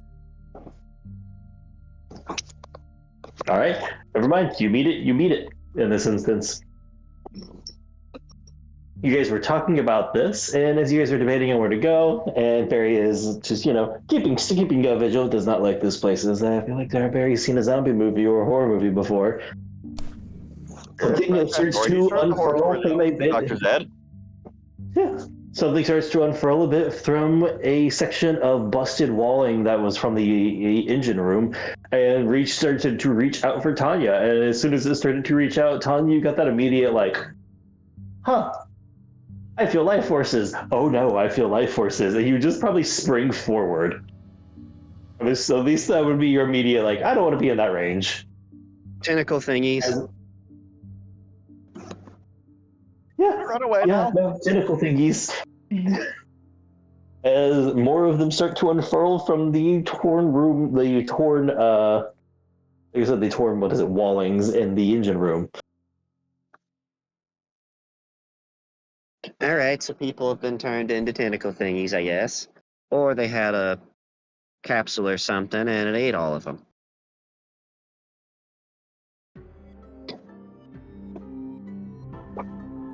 right. Never mind. You beat it. In this instance. you guys were talking about this, and as you guys are debating on where to go, and Barry is just, keeping vigil, does not like this place. I feel like Barry's seen a zombie movie or a horror movie before. Something that starts to unfurl from a bit. Dr. Zed? Yeah. Something starts to unfurl a bit from a section of busted walling that was from the engine room, and started to reach out for Tanya. And as soon as it started to reach out, Tanya, you got that immediate huh? I feel life forces. Oh no, I feel life forces, and you just probably spring forward. So at least that would be your immediate I don't want to be in that range. Tentacle thingies. Yeah, Run away yeah, now. no, tentacle thingies. As more of them start to unfurl from the torn room, what is it, wallings in the engine room. Alright, so people have been turned into tentacle thingies, I guess. Or they had a capsule or something and it ate all of them.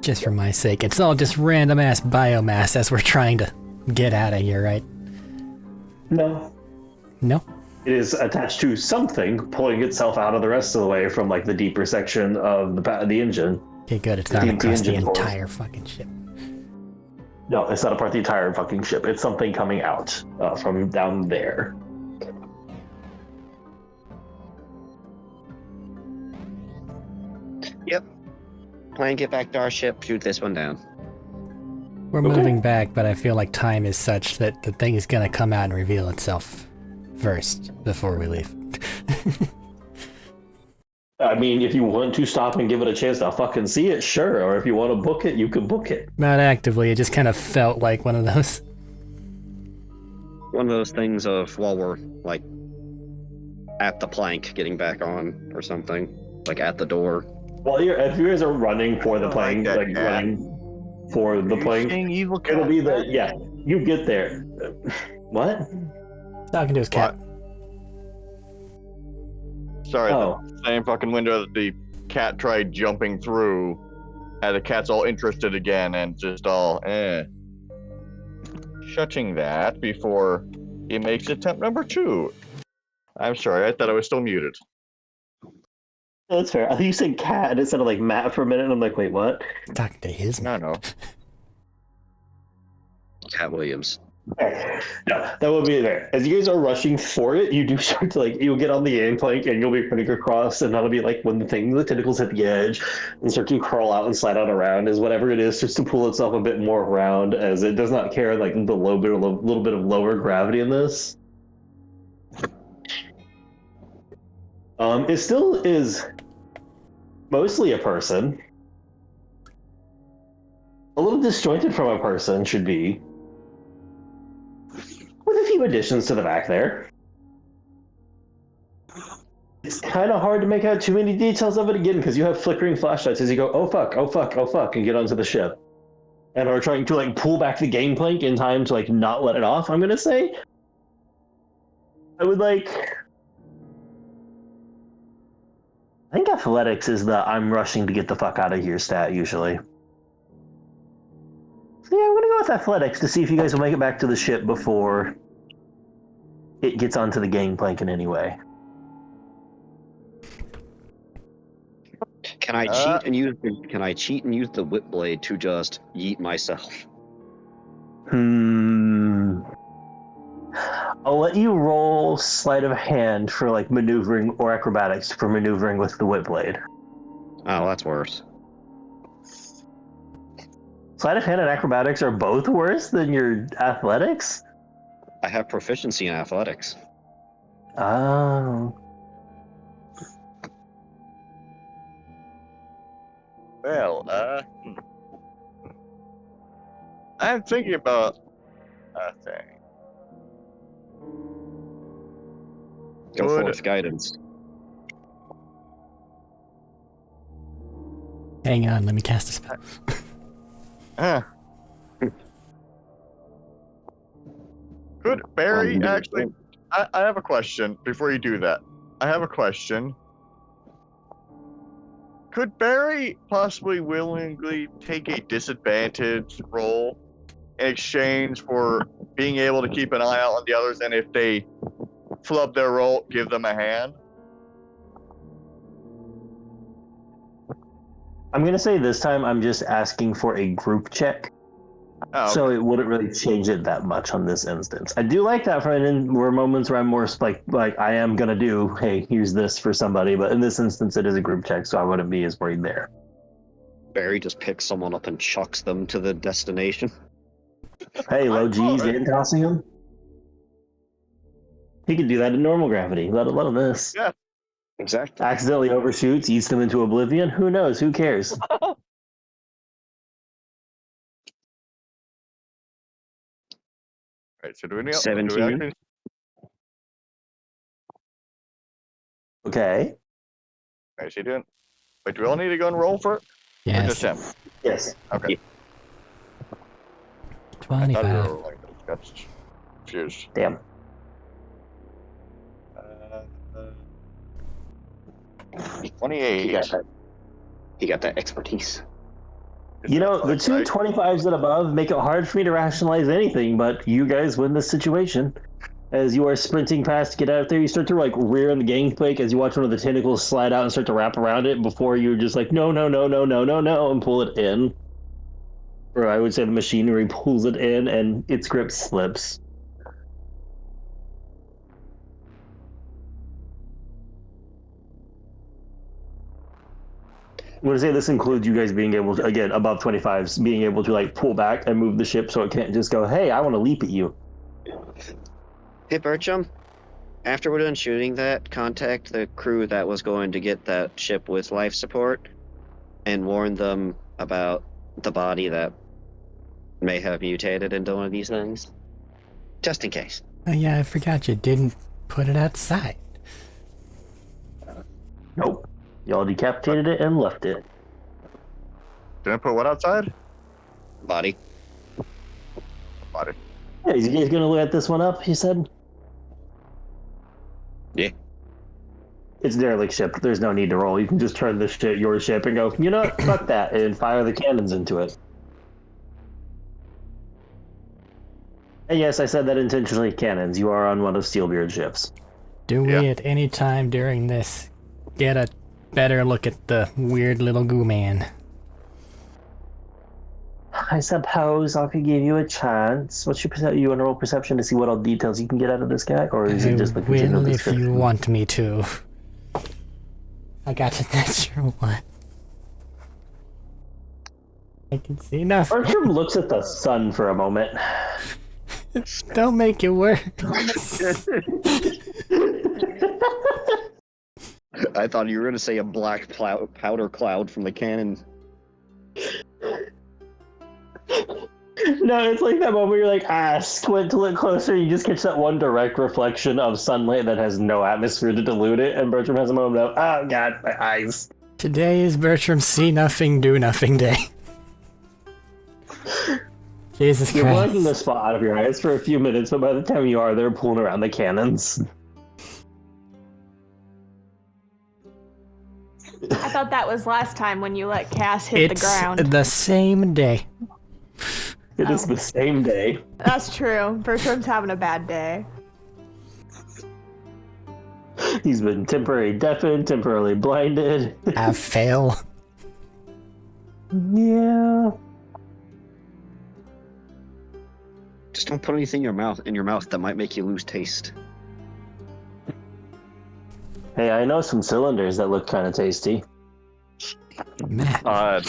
Just for my sake, it's all just random ass biomass as we're trying to get out of here, right? No. No? It is attached to something, pulling itself out of the rest of the way from the deeper section of the engine. Okay, good. It's not across the entire fucking ship. No, it's not a part of the entire fucking ship. It's something coming out from down there. Yep. Plan, get back to our ship, shoot this one down. We're moving back, but I feel like time is such that the thing is gonna come out and reveal itself first before we leave. I mean, if you want to stop and give it a chance to fucking see it, sure. Or if you want to book it, you can book it. Not actively, it just kind of felt like one of those. One of those things of while we're at the plank getting back on or something. At the door. Well, if you guys are running for the plane, running for the plane, it'll be you get there. What? Talking to his cat. Sorry, the same fucking window that the cat tried jumping through. The cat's all interested again and just all, Shutting that before he makes attempt number 2. I'm sorry, I thought I was still muted. That's fair. I think you said cat and it sounded like Matt for a minute, and I'm like, wait, what? Talking to his No. Cat Williams. Okay. No, that would be there. As you guys are rushing for it, you do start to you'll get on the gangplank and you'll be running across, and that'll be when the tentacles hit the edge and start to crawl out and slide out around, as whatever it is starts to pull itself a bit more around, as it does not care the little bit of lower gravity in this. It still is mostly a person. A little disjointed from a person should be. With a few additions to the back there. It's kind of hard to make out too many details of it again, because you have flickering flashlights as you go, oh fuck, and get onto the ship. And are trying to pull back the gangplank in time to not let it off, I'm gonna say. I would I think athletics is the I'm rushing to get the fuck out of here stat usually. So yeah, I'm gonna go with athletics to see if you guys will make it back to the ship before it gets onto the gangplank in any way. Can I cheat and use the whip blade to just yeet myself? I'll let you roll sleight of hand for maneuvering or acrobatics for maneuvering with the whip blade. Oh, that's worse. Sleight of hand and acrobatics are both worse than your athletics? I have proficiency in athletics. Oh. Well, I'm thinking about a thing. Go forth, guidance. Hang on, let me cast a spell. Could Barry actually... I have a question before you do that. I have a question. Could Barry possibly willingly take a disadvantaged role in exchange for being able to keep an eye out on the others, and if they flub their role, give them a hand? I'm going to say this time I'm just asking for a group check. Oh, So it wouldn't really change it that much on this instance. I do like that for moments where I'm more like I am gonna do, hey, here's this for somebody, but in this instance it is a group check, so I wouldn't be as worried there. Barry just picks someone up and chucks them to the destination. Hey, low G's and tossing him. He could do that in normal gravity, let alone this. Yeah. Exactly. Accidentally overshoots, eats them into oblivion. Who knows? Who cares? Right, so do we 17. Okay. Right, is he doing? Wait, do we all need to go and roll for it? Or just Yes. him? Yes. Okay. I thought we 25. were rolling, but got confused. Damn. He 28. got that expertise. You know, the two Right? 25s and above make it hard for me to rationalize anything, but you guys win this situation. As you are sprinting past to get out there, you start to like rear in the gangplank as you watch one of the tentacles slide out and start to wrap around it before you're just like, no, and pull it in. Or I would say the machinery pulls it in and its grip slips. I'm going to say this includes you guys being able to, again, above 25s, being able to like pull back and move the ship so it can't just go, hey, I want to leap at you. Hey, Bertram, after we're done shooting that, contact the crew that was going to get that ship with life support and warn them about the body that may have mutated into one of these things. Just in case. Oh yeah, I forgot you didn't put it outside. Nope. Y'all decapitated it and left it. Didn't put what outside? Body. Body. Yeah, you guys gonna let this one up, he said? Yeah. It's derelict ship. There's no need to roll. You can just turn this shit, your ship, and go, you know what? Fuck that, and fire the cannons into it. And yes, I said that intentionally, cannons. You are on one of Steelbeard's ships. Do we at any time during this get a better look at the weird little goo man? I suppose I could give you a chance. What's your you want to roll perception to see what all details you can get out of this guy, or is it just like I general will if description? you want me to. I got a natural one. I can see nothing. Bertram looks at the sun for a moment. Don't make it worse. I thought you were going to say a black powder cloud from the cannon. No, it's like that moment where you're like, squint to look closer, you just catch that one direct reflection of sunlight that has no atmosphere to dilute it, and Bertram has a moment of, oh god, my eyes. Today is Bertram's see nothing, do nothing day. Jesus You're Christ. blocking the spot out of your eyes for a few minutes, but by the time you are, they're pulling around the cannons. I thought that was last time when you let Cass hit the ground. It's the same day. It is the same day. That's true. Bertram's having a bad day. He's been temporarily deafened, temporarily blinded. I fail. Yeah. Just don't put anything in your mouth that might make you lose taste. Hey, I know some cylinders that look kind of tasty. Man.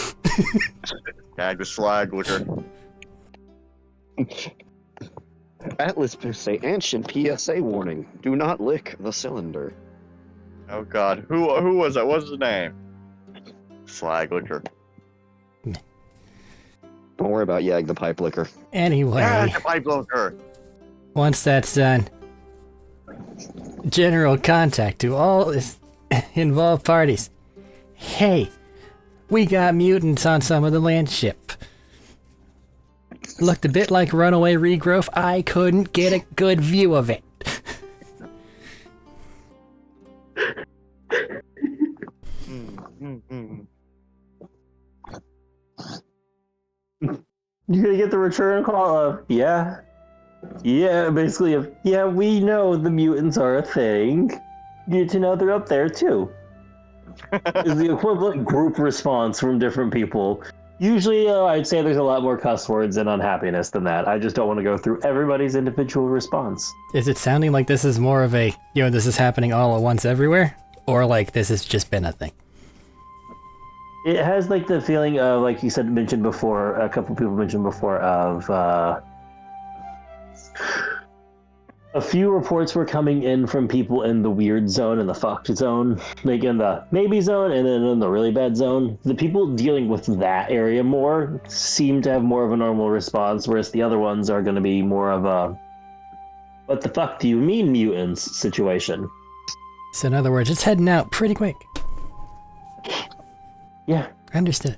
Gag the slag liquor. Atlas say ancient PSA warning. Do not lick the cylinder. Oh god, who was that? What's his name? Slag liquor. Don't worry about Yag the pipe liquor. Anyway, the pipe liquor. once that's done, general contact to all involved parties. Hey, we got mutants on some of the land ship. Looked a bit like runaway regrowth. I couldn't get a good view of it. You're gonna get the return call of, yeah, basically of, yeah, we know the mutants are a thing. Get to know they're up there too. Is the equivalent group response from different people. Usually, I'd say there's a lot more cuss words and unhappiness than that. I just don't want to go through everybody's individual response. Is it sounding like this is more of a, this is happening all at once everywhere? Or like this has just been a thing? It has like the feeling of, like you said, mentioned before, a couple people mentioned before, of a few reports were coming in from people in the weird zone and the fucked zone, like in the maybe zone and then in the really bad zone. The people dealing with that area more seem to have more of a normal response, whereas the other ones are going to be more of a "what the fuck do you mean mutants" situation. So in other words, it's heading out pretty quick. Yeah. Understood.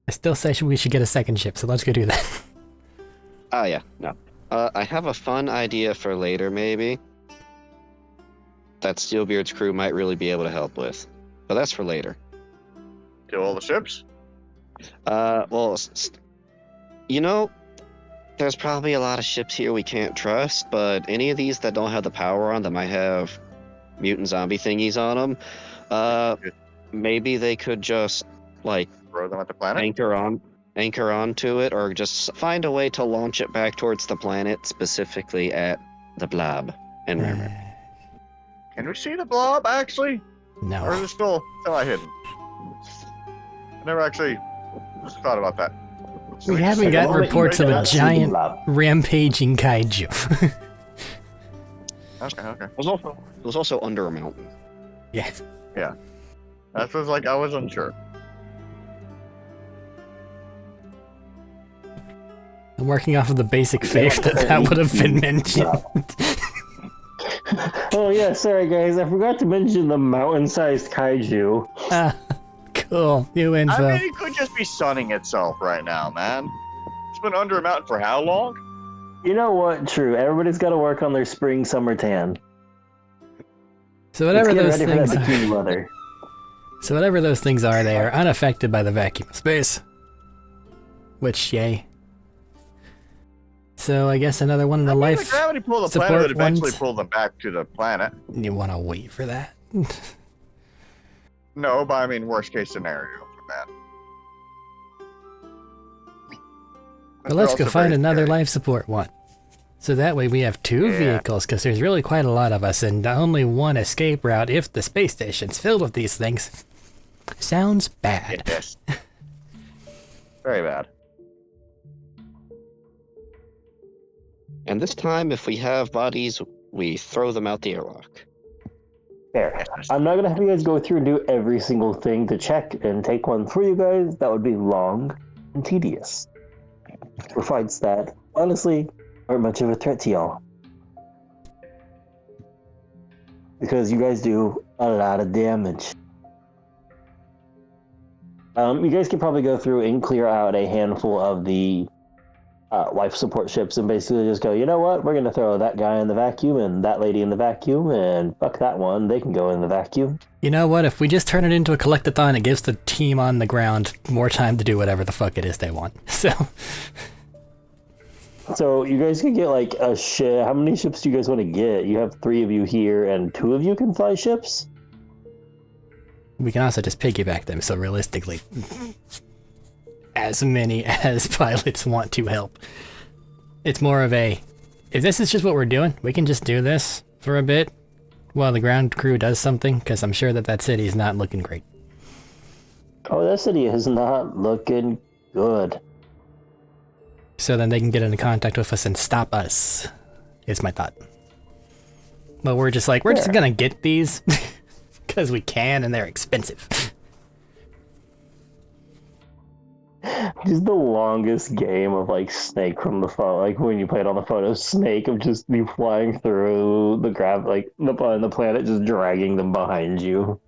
I still say we should get a second ship, so let's go do that. Oh, yeah, no. I have a fun idea for later, maybe. That Steelbeard's crew might really be able to help with. But that's for later. Kill all the ships? Well, there's probably a lot of ships here we can't trust, but any of these that don't have the power on that might have mutant zombie thingies on them, maybe they could just, like, Throw them at the planet? anchor onto it, or just find a way to launch it back towards the planet, specifically at the blob. And remember. Can we see the blob, actually? No. Or is it still hidden? I never actually thought about that. We haven't gotten reports of a giant rampaging kaiju. Okay. It was also under a mountain. Yeah. That was like, I was unsure. I'm working off of the basic faith that would have been mentioned. Oh yeah, sorry guys, I forgot to mention the mountain-sized kaiju. Cool, new info. I mean, it could just be sunning itself right now, man. It's been under a mountain for how long? You know what? True. Everybody's got to work on their spring, summer tan. So whatever those things are. So whatever those things are, they are unaffected by the vacuum of space. Which, yay. So I guess another one in the life. The gravity pull the planet would eventually pull them back to the planet. You want to wait for that? No, but I mean worst case scenario for that. But let's go find another life support one. So that way we have two vehicles, because there's really quite a lot of us, and only one escape route if the space station's filled with these things. Sounds bad. Yes. Very bad. And this time, if we have bodies, we throw them out the airlock. Fair. I'm not going to have you guys go through and do every single thing to check and take one for you guys. That would be long and tedious. Besides that, honestly, aren't much of a threat to y'all. Because you guys do a lot of damage. You guys can probably go through and clear out a handful of the life support ships and basically just go, you know what, we're going to throw that guy in the vacuum and that lady in the vacuum and fuck that one, they can go in the vacuum. You know what, if we just turn it into a collectathon, it gives the team on the ground more time to do whatever the fuck it is they want. So you guys can get like a ship. How many ships do you guys want to get? You have 3 of you here and 2 of you can fly ships? We can also just piggyback them, so realistically, as many as pilots want to help. It's more of a, if this is just what we're doing, we can just do this for a bit while the ground crew does something, because I'm sure that city is not looking great. Oh, that city is not looking good. So then they can get into contact with us and stop us, is my thought. But we're just like, we're just gonna get these, because we can and they're expensive. This is the longest game of like Snake from the phone, like when you played on the photo, Snake of just you flying through the the planet, just dragging them behind you.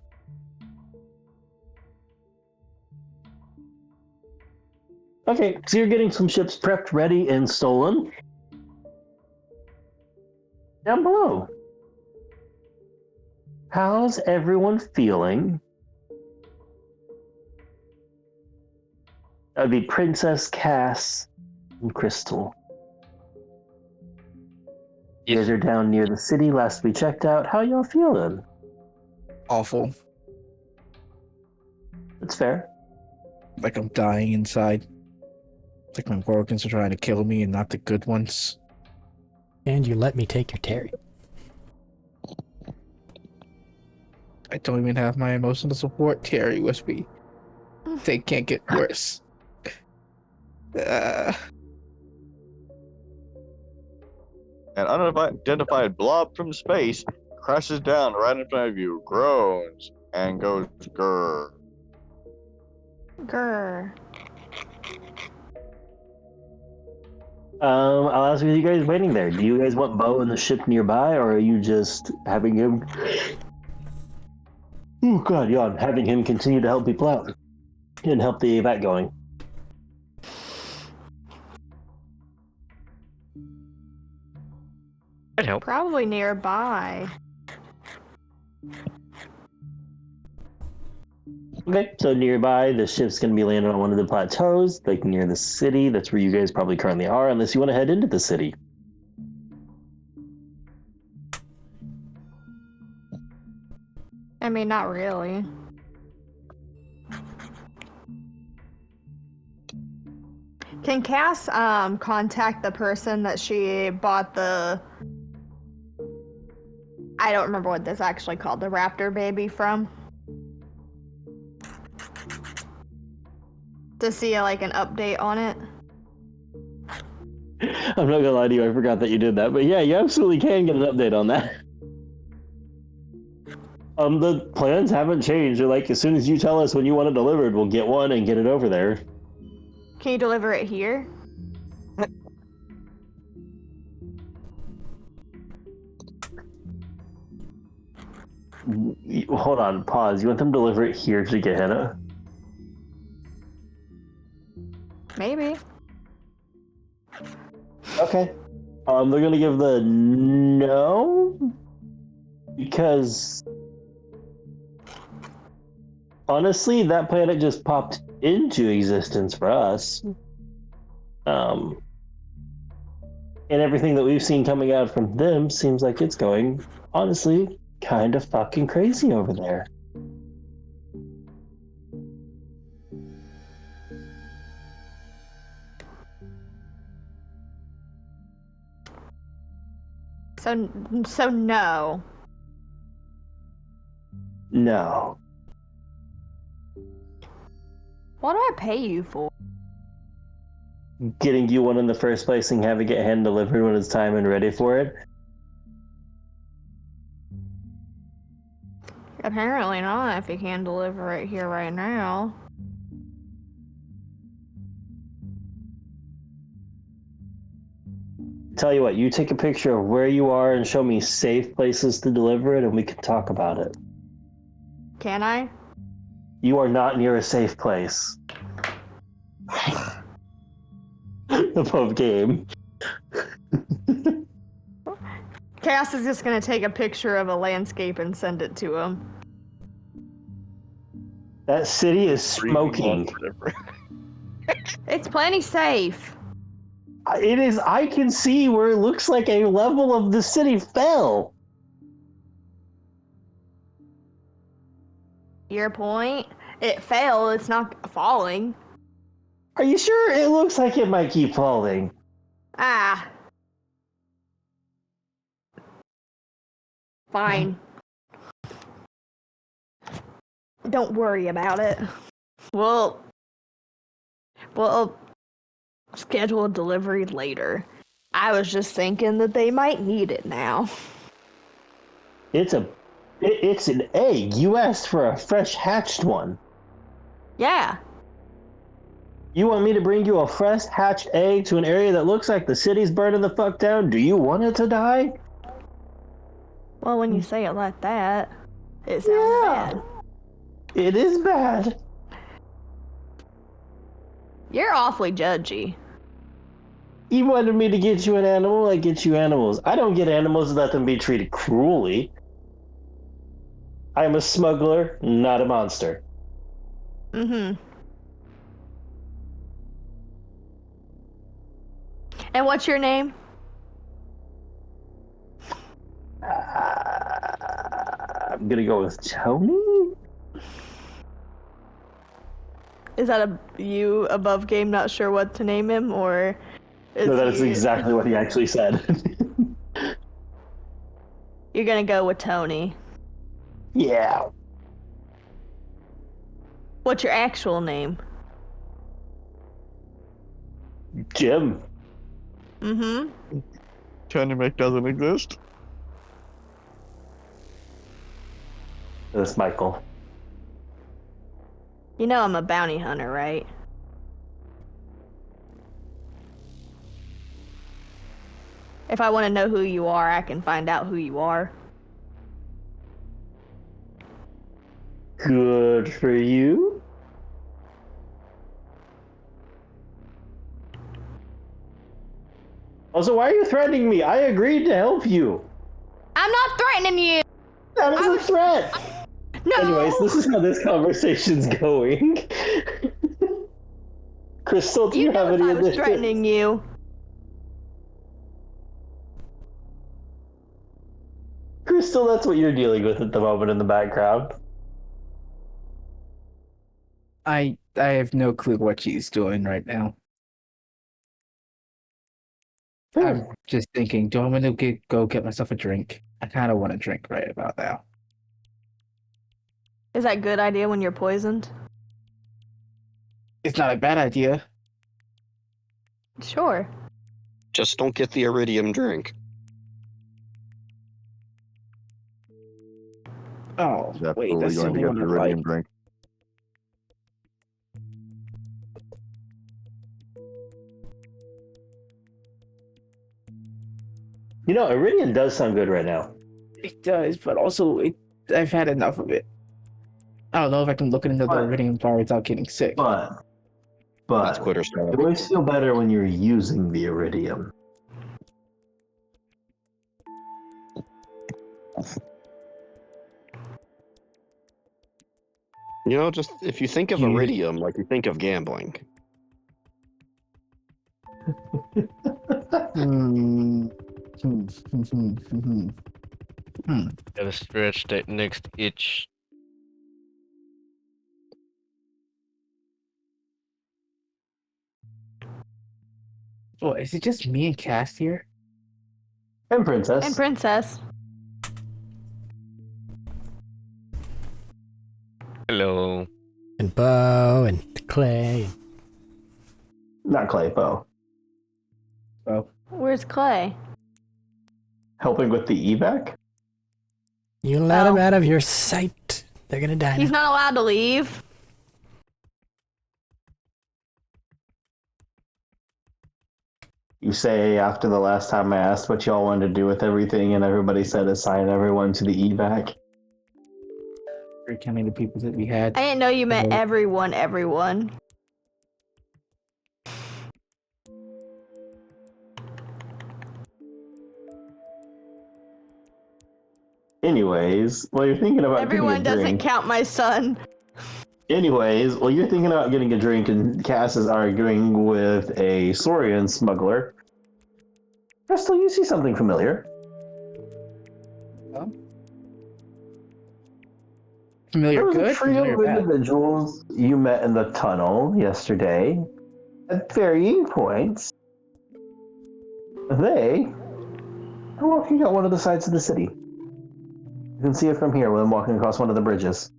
Okay, so you're getting some ships prepped, ready, and stolen. down below. How's everyone feeling? That'd be Princess, Cass, and Crystal. You guys are down near the city. Last we checked out. How y'all feeling? Awful. That's fair. Like I'm dying inside. Like my organs are trying to kill me and not the good ones. And you let me take your Terry. I don't even have my emotional support Terry with me. They can't get worse. An unidentified blob from space crashes down right in front of you, groans, and goes grrr. Grr. I'll ask you guys waiting there. Do you guys want Bo and the ship nearby, or are you just having him? Oh God, yawn. Having him continue to help people out and help the evac going. I'd help. Probably nearby. Okay, so nearby, the ship's going to be landing on one of the plateaus, like near the city. That's where you guys probably currently are, unless you want to head into the city. I mean, not really. Can Cass contact the person that she bought the... I don't remember what this actually called, the raptor baby from? To see like an update on it? I'm not gonna lie to you, I forgot that you did that, but yeah, you absolutely can get an update on that. The plans haven't changed. They're like, as soon as you tell us when you want it delivered, we'll get one and get it over there. Can you deliver it here? Hold on, pause. You want them to deliver it here to Gehenna? Maybe. Okay. They're gonna give the no, because honestly, that planet just popped into existence for us. And everything that we've seen coming out from them seems like it's going, honestly, kind of fucking crazy over there. So no. No. What do I pay you for? Getting you one in the first place and having it hand delivered when it's time and ready for it. Apparently not, if you can deliver it here right now. Tell you what, you take a picture of where you are and show me safe places to deliver it, and we can talk about it. Can I? You are not near a safe place. Above game. Cass is just gonna take a picture of a landscape and send it to him. That city is smoking. It's plenty safe. It is. I can see where it looks like a level of the city fell. Your point? It fell, it's not falling. Are you sure? It looks like it might keep falling. Ah. Fine. Don't worry about it. We'll schedule a delivery later. I was just thinking that they might need it now. It's an egg. You asked for a fresh hatched one. Yeah. You want me to bring you a fresh hatched egg to an area that looks like the city's burning the fuck down? Do you want it to die? Well, when you say it like that, it sounds bad. It is bad. You're awfully judgy. You wanted me to get you an animal, I get you animals. I don't get animals and let them be treated cruelly. I'm a smuggler, not a monster. Mm-hmm. And what's your name? I'm gonna go with Tony? Is that you above game, not sure what to name him, or is No, that is he... exactly what he actually said. You're gonna go with Tony. Yeah. What's your actual name? Jim. Mm-hmm. Make doesn't exist. That's Michael. You know I'm a bounty hunter, right? If I want to know who you are, I can find out who you are. Good for you. Also, why are you threatening me? I agreed to help you. I'm not threatening you! That is a threat. No! Anyways, this is how this conversation's going. Crystal, do you have any I of was this? threatening you. Crystal, that's what you're dealing with at the moment in the background. I have no clue what she's doing right now. I'm just thinking, do I want to go get myself a drink? I kind of want a drink right about now. Is that a good idea when you're poisoned? It's not a bad idea. Sure. Just don't get the iridium drink. Oh, wait, that's the only one I like. drink. You know, Iridium does sound good right now. It does, but also I've had enough of it. I don't know if I can look at another iridium bar without getting sick. But That's quitter you stuff. always feel better when you're using the Iridium. You know, just if you think of iridium, like you think of gambling. Gotta stretch that next itch. Oh, is it just me and Cass here? And Princess. And Princess. Hello. And Bo and Clay. Not Clay, Bo. Oh, Where's Clay? Helping with the evac? You let him out of your sight. They're gonna die He's now. not allowed to leave. You say after the last time I asked what y'all wanted to do with everything, and everybody said assign everyone to the evac. we're counting the people that we had. I didn't know you meant Okay. everyone. Anyways, while you're thinking about Everyone getting a doesn't drink. count my son. Anyways, while you're thinking about getting a drink and Cass is arguing with a Saurian smuggler, Crystal, you see something familiar. Familiar There was good? a trio Familiar of bad? individuals you met in the tunnel yesterday at varying points. They are walking out one of the sides of the city. You can see it from here with them walking across one of the bridges.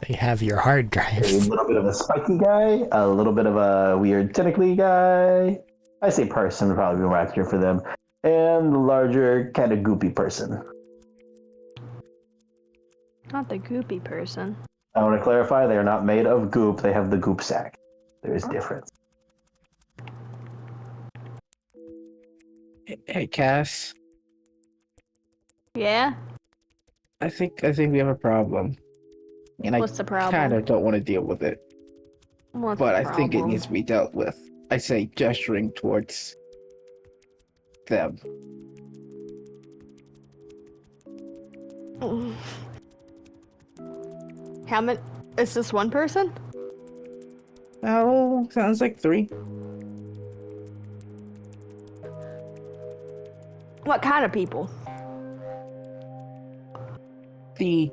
They have your hard A drive. little bit of a spiky guy, a little bit of a weird tentacly guy. I say person would probably be more accurate for them. And the larger, kind of goopy person. Not the goopy person. I want to clarify, they are not made of goop, they have the goop sack. There is difference. Hey, Cass. Yeah? I think we have a problem. And What's the problem? kind of don't want to deal with it. What's but the I think it problem? needs to be dealt with. I say gesturing towards them. How many? Is this one person? Oh, sounds like 3. What kind of people? The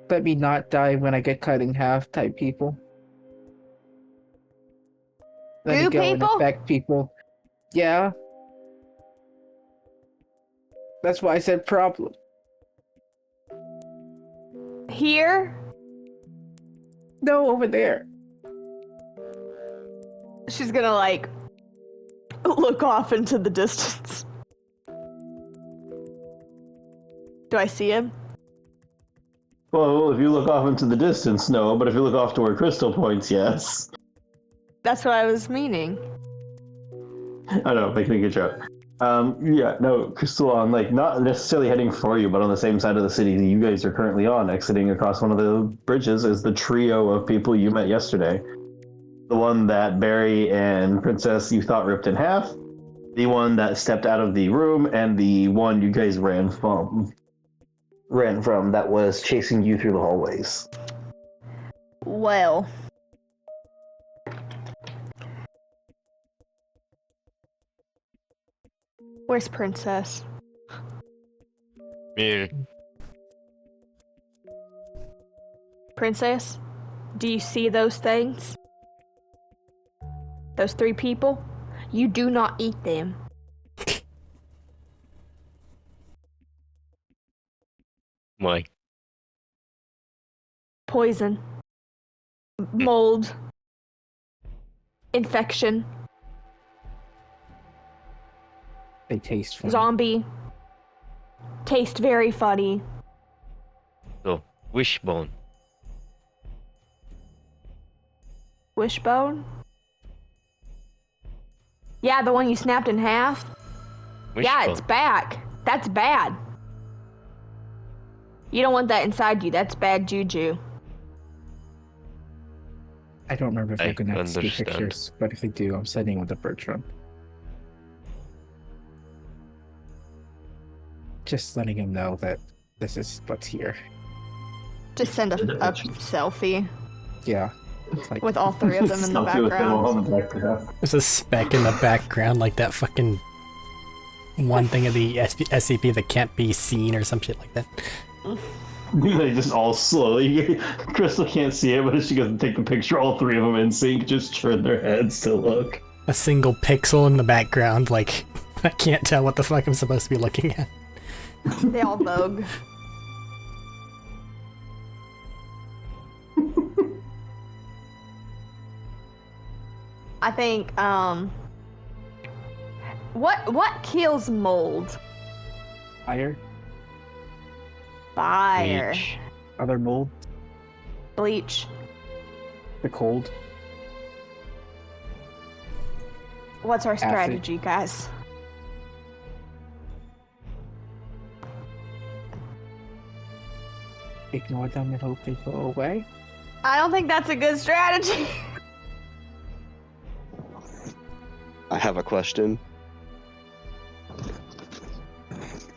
let me not die when I get cut in half type people. Let me Goo go and people? affect people. Yeah. That's why I said problem. Here? No, over there. She's gonna, like, look off into the distance. Do I see him? Well, if you look off into the distance, no. But if you look off to where Crystal points, yes. That's what I was meaning. I know, making a good joke. Yeah, no, Crystal on, like, not necessarily heading for you, but on the same side of the city that you guys are currently on, exiting across one of the bridges, is the trio of people you met yesterday. The one that Barry and Princess you thought ripped in half, the one that stepped out of the room, and the one you guys ran from that was chasing you through the hallways. Well. Where's Princess? Here. Princess? Do you see those things? Those 3 people? You do not eat them. Why? Poison. Mold. Infection. They taste funny. Zombie. Taste very funny. So, wishbone. Wishbone? Yeah, the one you snapped in half? Yeah, it's Wishbone. back. That's bad. You don't want that inside you. That's bad juju. I don't remember if I they're gonna have to see understand. pictures, but if they do, I'm sending with the Bertram. Just letting him know that this is what's here. Just send a selfie Yeah. It's like with all 3 of them in the Selfie with them all background. in the background. There's a speck in the background, like that fucking one thing of the SCP that can't be seen or some shit like that. They just all slowly. Crystal can't see it, but as she goes to take the picture, all 3 of them in sync just turn their heads to look. A single pixel in the background, like, I can't tell what the fuck I'm supposed to be looking at. They all vogue. I think, what kills mold? fire, Fire. Bleach. other mold, Bleach. the cold. What's our Acid. strategy, guys? Ignore them and hope they go away. I don't think that's a good strategy. I have a question.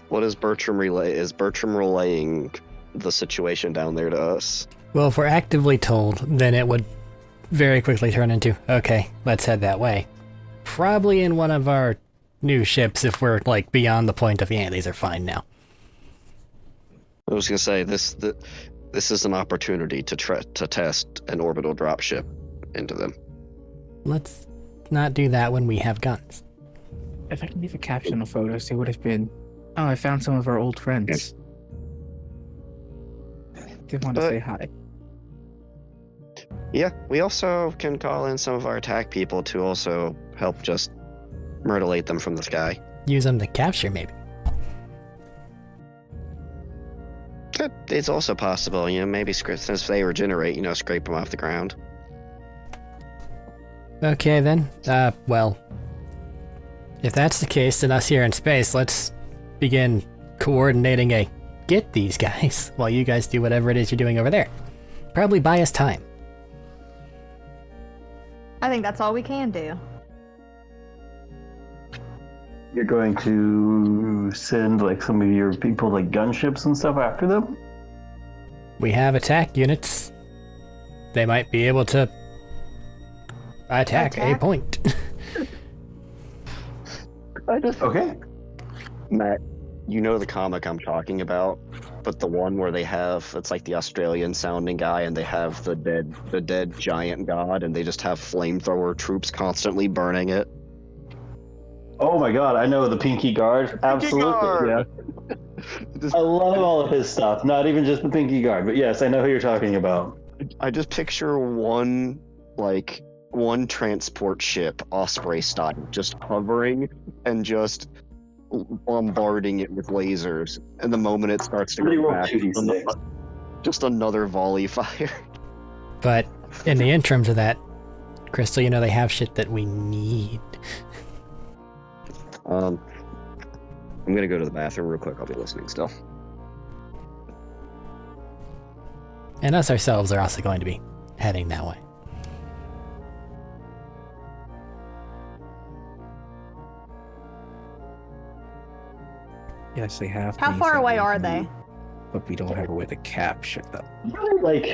What is Bertram relay? Is Bertram relaying the situation down there to us? Well, if we're actively told, then it would very quickly turn into, okay, let's head that way. Probably in one of our new ships if we're, like, beyond the point of, yeah, these are fine now. I was gonna say this is an opportunity to test an orbital dropship into them. Let's not do that when we have guns. If I can leave a caption on photos, it would have been, oh, I found some of our old friends. Did want to But- say hi. Yeah, we also can call in some of our attack people to also help just murderate them from the sky. Use them to capture, maybe. It's also possible, maybe since they regenerate, scrape them off the ground. Okay, then. Well, if that's the case, then us here in space, let's begin coordinating a get these guys while you guys do whatever it is you're doing over there. Probably buy us time. I think that's all we can do. You're going to send like some of your people, like gunships and stuff, after them? We have attack units. They might be able to attack a point. Okay. Matt, you know the comic I'm talking about, but the one where they have, it's like the Australian sounding guy and they have the dead giant god and they just have flamethrower troops constantly burning it. Oh my god, I know the Pinky Guard. Absolutely, Guard! yeah. I love all of his stuff. Not even just the Pinky Guard, but yes, I know who you're talking about. I just picture one transport ship, Osprey style, just hovering and just bombarding it with lasers. And the moment it starts to go back, just another volley fire. But in the interim to that, Crystal, you know they have shit that we need. I'm gonna go to the bathroom real quick. I'll be listening still. And us ourselves are also going to be heading that way. Yes, they have. How things far that away we are need, they? But we don't have a way to capture them. Like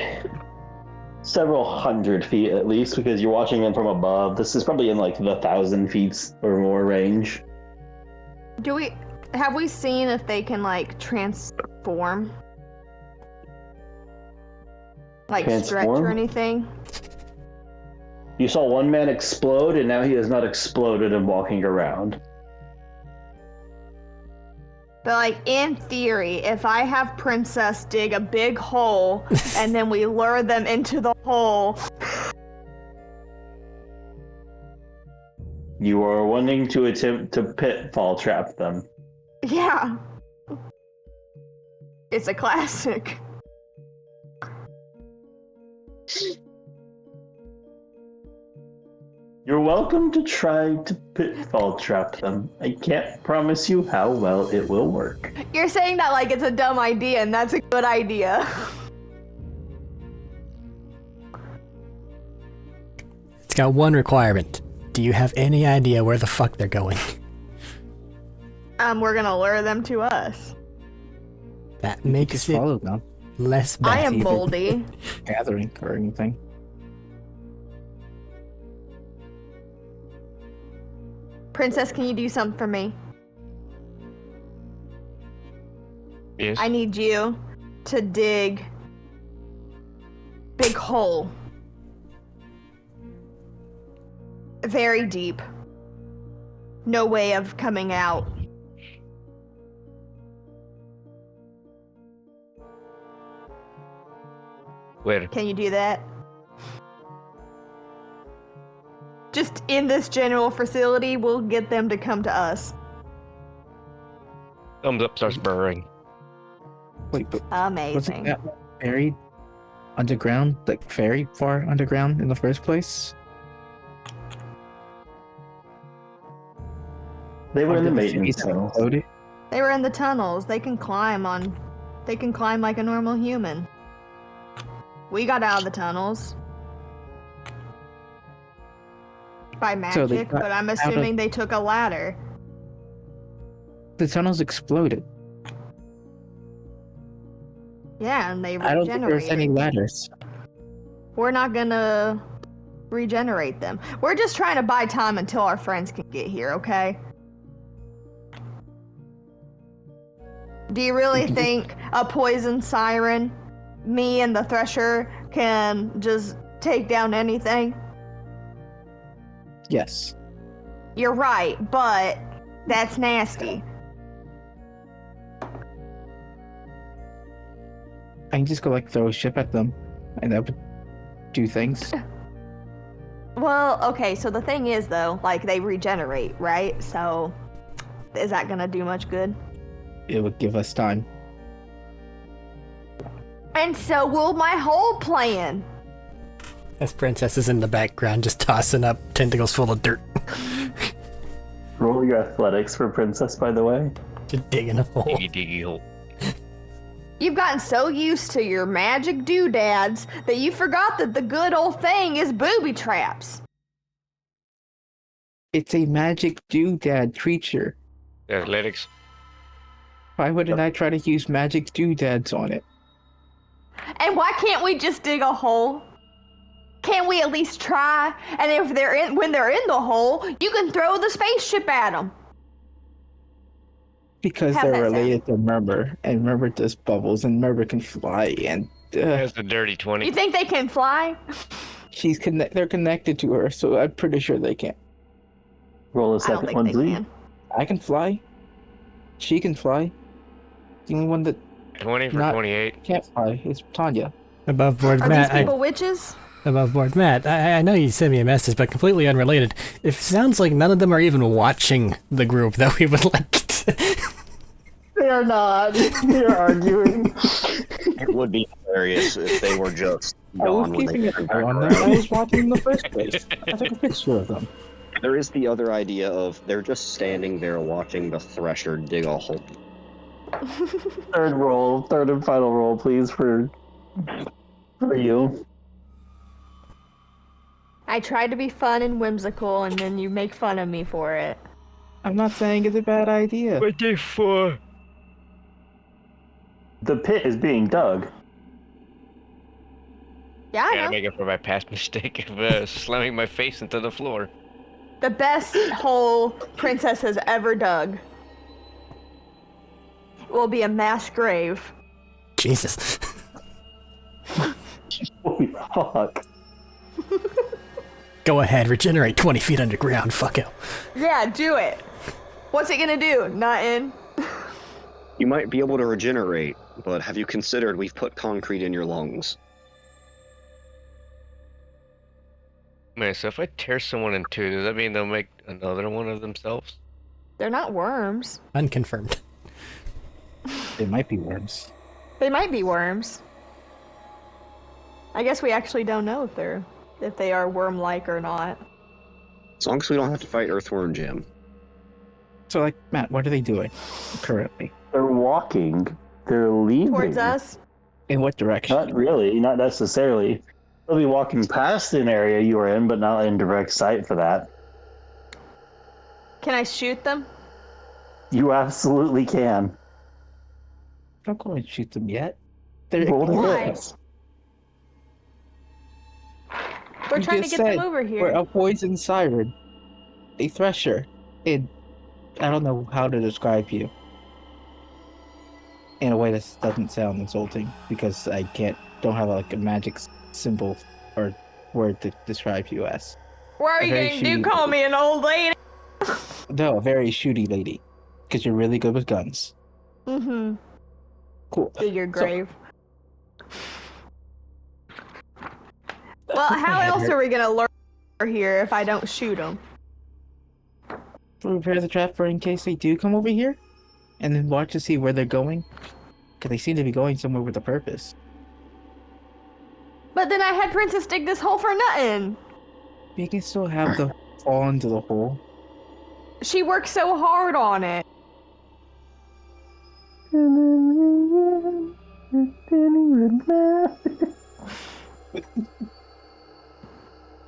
several hundred feet at least, because you're watching them from above. This is probably in like the 1,000 feet or more range. Have we seen if they can like transform? Like stretch or anything? You saw one man explode, and now he has not exploded and walking around. But like in theory, if I have Princess dig a big hole and then we lure them into the hole. You are wanting to attempt to pitfall trap them. Yeah. It's a classic. You're welcome to try to pitfall trap them. I can't promise you how well it will work. You're saying that like it's a dumb idea, and that's a good idea. It's got one requirement. Do you have any idea where the fuck they're going? We're gonna lure them to us. That makes it Follow them. less bad. I am moldy. Gathering or anything. Princess, can you do something for me? Yes. I need you to dig big hole. Very deep. No way of coming out. Where? Can you do that? Just in this general facility, we'll get them to come to us. Thumbs up starts burrowing. Wait, but Amazing. wasn't that buried underground, like very far underground in the first place? They were in the Under maintenance cities tunnels. exploded? They were in the tunnels. They can climb like a normal human. We got out of the tunnels. By So they magic, got but I'm out of- assuming they took a ladder. The tunnels exploded. Yeah, and they I don't think there's any regenerated. ladders. We're not gonna regenerate them. We're just trying to buy time until our friends can get here, okay? Do you really think a poison siren, me and the Thresher, can just take down anything? Yes. You're right, but that's nasty. I can just go like throw a ship at them, and that would do things. Well, okay, so the thing is though, like they regenerate, right? So is that gonna do much good? It would give us time. And so will my whole plan. As Princess is in the background just tossing up tentacles full of dirt. Roll your athletics for Princess, by the way. Just digging a hole. Diggy diggy hole. You've gotten so used to your magic doodads that you forgot that the good old thing is booby traps. It's a magic doodad creature. Athletics. Why wouldn't I try to use magic doodads on it? And why can't we just dig a hole? Can't we at least try? And if when they're in the hole, you can throw the spaceship at them. Because How's they're that sound? related to Murmur, and Murmur does bubbles, and Murmur can fly, and That's the dirty You 20. think they can fly? they're connected to her, so I'm pretty sure they can. Roll a I don't second think one, they please. can. I can fly. She can fly. The only one that 20 for Not- 28. can't fly is Tanya. Above board, Are Matt. these people witches? Above board, Matt. I know you sent me a message, but completely unrelated. It sounds like none of them are even watching the group that we would like to. They are not. They're arguing. It would be hilarious if they were just I was gone when they keeping an turned eye back on them. around. I was watching in the first place. I took a picture of them. There is the other idea of they're just standing there watching the Thresher dig a hole. Third and final roll, please, for you. I tried to be fun and whimsical, and then you make fun of me for it. I'm not saying it's a bad idea. What day 4? The pit is being dug. Yeah, I Gotta know. make up for my past mistake of slamming my face into the floor. The best hole Princess has ever dug. It will be a mass grave. Jesus. Holy fuck. Go ahead, regenerate 20 feet underground. Fuck it. Yeah, do it. What's it gonna do? Not in? You might be able to regenerate, but have you considered we've put concrete in your lungs? Man, so if I tear someone in two, does that mean they'll make another one of themselves? They're not worms. Unconfirmed. It might be worms. They might be worms. I guess we actually don't know if they are worm-like or not. As long as we don't have to fight Earthworm Jim. So, like, Matt, what are they doing currently? They're walking. They're leaving. Towards us? In what direction? Not really, not necessarily. They'll be walking past an area you were in, but not in direct sight for that. Can I shoot them? You absolutely can. Don't go and shoot them yet. They're Roll to Why? hit. We're You trying to just get them said over We're here. a poison siren, a thresher, and I don't know how to describe you in a way that doesn't sound insulting because I don't have like a magic symbol or word to describe you as. Why are a you very gonna do shooty call me an old lady? No, a very shooty lady, because you're really good with guns. Mm-hmm. Cool. Dig your So- grave. Well, how else are we gonna learn here if I don't shoot them? Prepare the trap for in case they do come over here, and then watch to see where they're going, because they seem to be going somewhere with a purpose. But then I had Princess dig this hole for nothing. You can still have the fall into the hole. She worked so hard on it.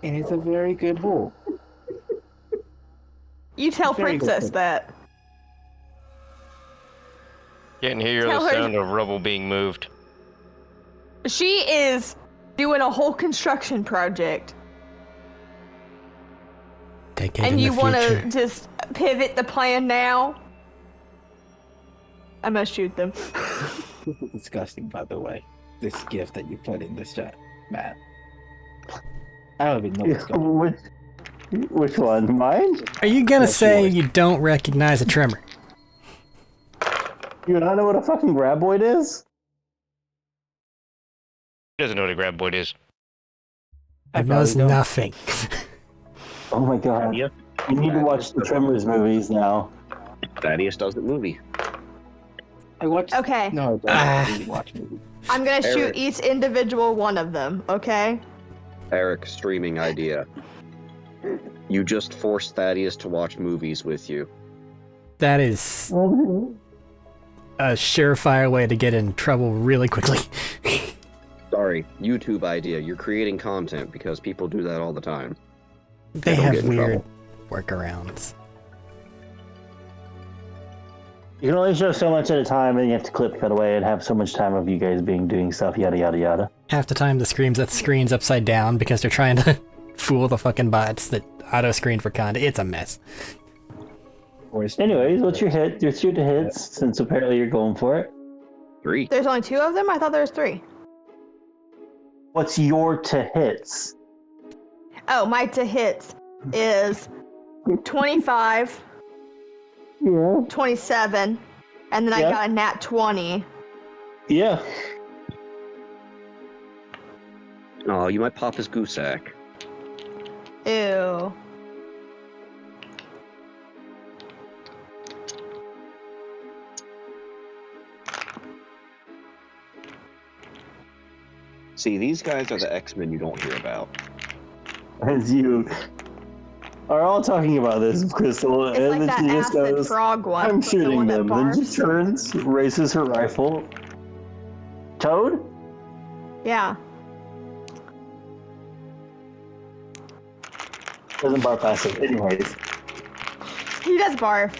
And it's a very good hole. You tell Very good Princess point. that. Can't hear Tell the her- sound of rubble being moved. She is doing a whole construction project. Take it And in you the want future. to just pivot the plan now? I must shoot them. This is disgusting, by the way. This gift that you put in this chat, Matt. I don't even know what's going on. Which one? Mine? Are you gonna Yes, say yours. you don't recognize a tremor? You don't know what a fucking graboid is? He doesn't know what a graboid is. I It knows probably don't. nothing. Oh my god. Yeah. You need to watch the Tremors movies now. Thaddeus does it movie. I watched. Okay. No, I don't really watch movies. I'm gonna shoot Eric. each individual one of them, okay? Eric, streaming idea. You just force Thaddeus to watch movies with you. That is a surefire way to get in trouble really quickly. Sorry, YouTube idea. You're creating content because people do that all the time. They Don't have get in weird trouble. workarounds. You can only show so much at a time, and you have to cut away, and have so much time of you guys doing stuff, yada yada yada. Half the time the screen's upside down because they're trying to fool the fucking bots that auto-screen for content. It's a mess. Anyways, what's your hit? Your shoot to hits, since apparently you're going for it. 3. There's only 2 of them? I thought there was 3. What's your to hits? Oh, my to hits is 25, Yeah. 27, and then I Yeah. got a nat 20. Yeah. Oh, you might pop his goose sack. Ew. See, these guys are the X-Men you don't hear about. As you are all talking about this, Crystal, It's and like then that she just acid goes, frog one. I'm the shooting one that them. Then she barfs. turns, raises her rifle. Toad? Yeah. Doesn't barf acid. Anyways. He does barf.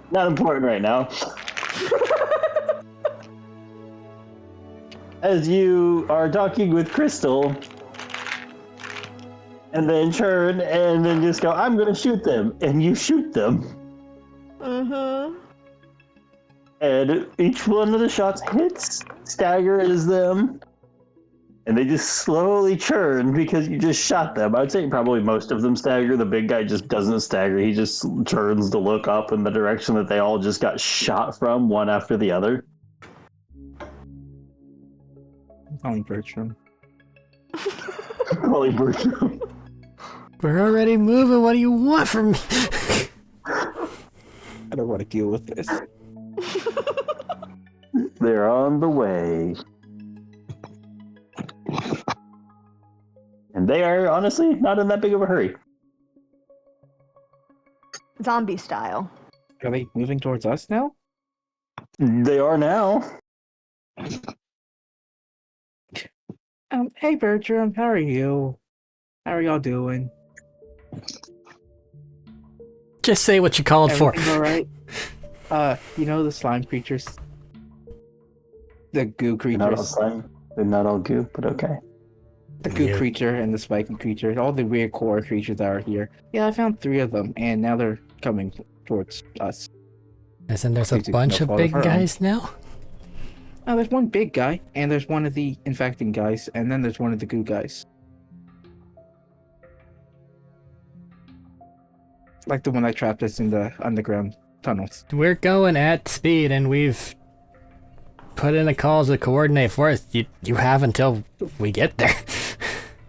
Not important right now. As you are talking with Crystal, and then turn and then just go, I'm gonna shoot them, and you shoot them. Mm-hmm. And each one of the shots hits, staggers them, and they just slowly churn because you just shot them. I'd say probably most of them stagger. The big guy just doesn't stagger. He just turns to look up in the direction that they all just got shot from, one after the other. Calling Bertram. Holy Bertram. We're already moving. What do you want from me? I don't want to deal with this. They're on the way. And they are honestly not in that big of a hurry. Zombie style. Are they moving towards us now? They are now. Hey Bertram, how are you? How are y'all doing? Just say what you called for. Everything alright? You know the slime creatures? The goo They're not all creatures. slime. They're not all goo, but okay. The goo Yeah. creature and the spiky creature, all the weird core creatures that are here. Yeah, I found 3 of them, and now they're coming towards us. As in there's a Due to bunch no of fault of big her own. guys now? Oh, there's one big guy, and there's one of the infecting guys, and then there's one of the goo guys. Like the one that trapped us in the underground tunnels. We're going at speed and we've put in the calls to coordinate for us. You have until we get there.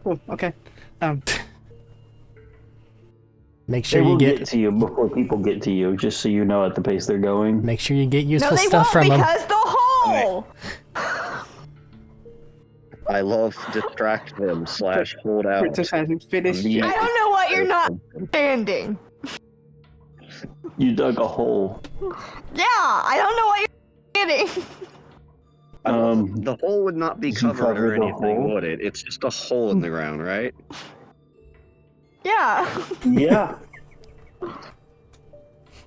Oh, okay. Make They sure you will get get to you before people get to you, just so you know at the pace they're going. make sure you get No, useful they stuff won't from them. because the hole! I love distract them / hold out. Princess hasn't finished Me. I yet. don't know what you're not understanding. You dug a hole. Yeah, I don't know what you're getting. The hole would not be Did you covered cover or the anything, hole? would it? It's just a hole in the ground, right? Yeah. Yeah.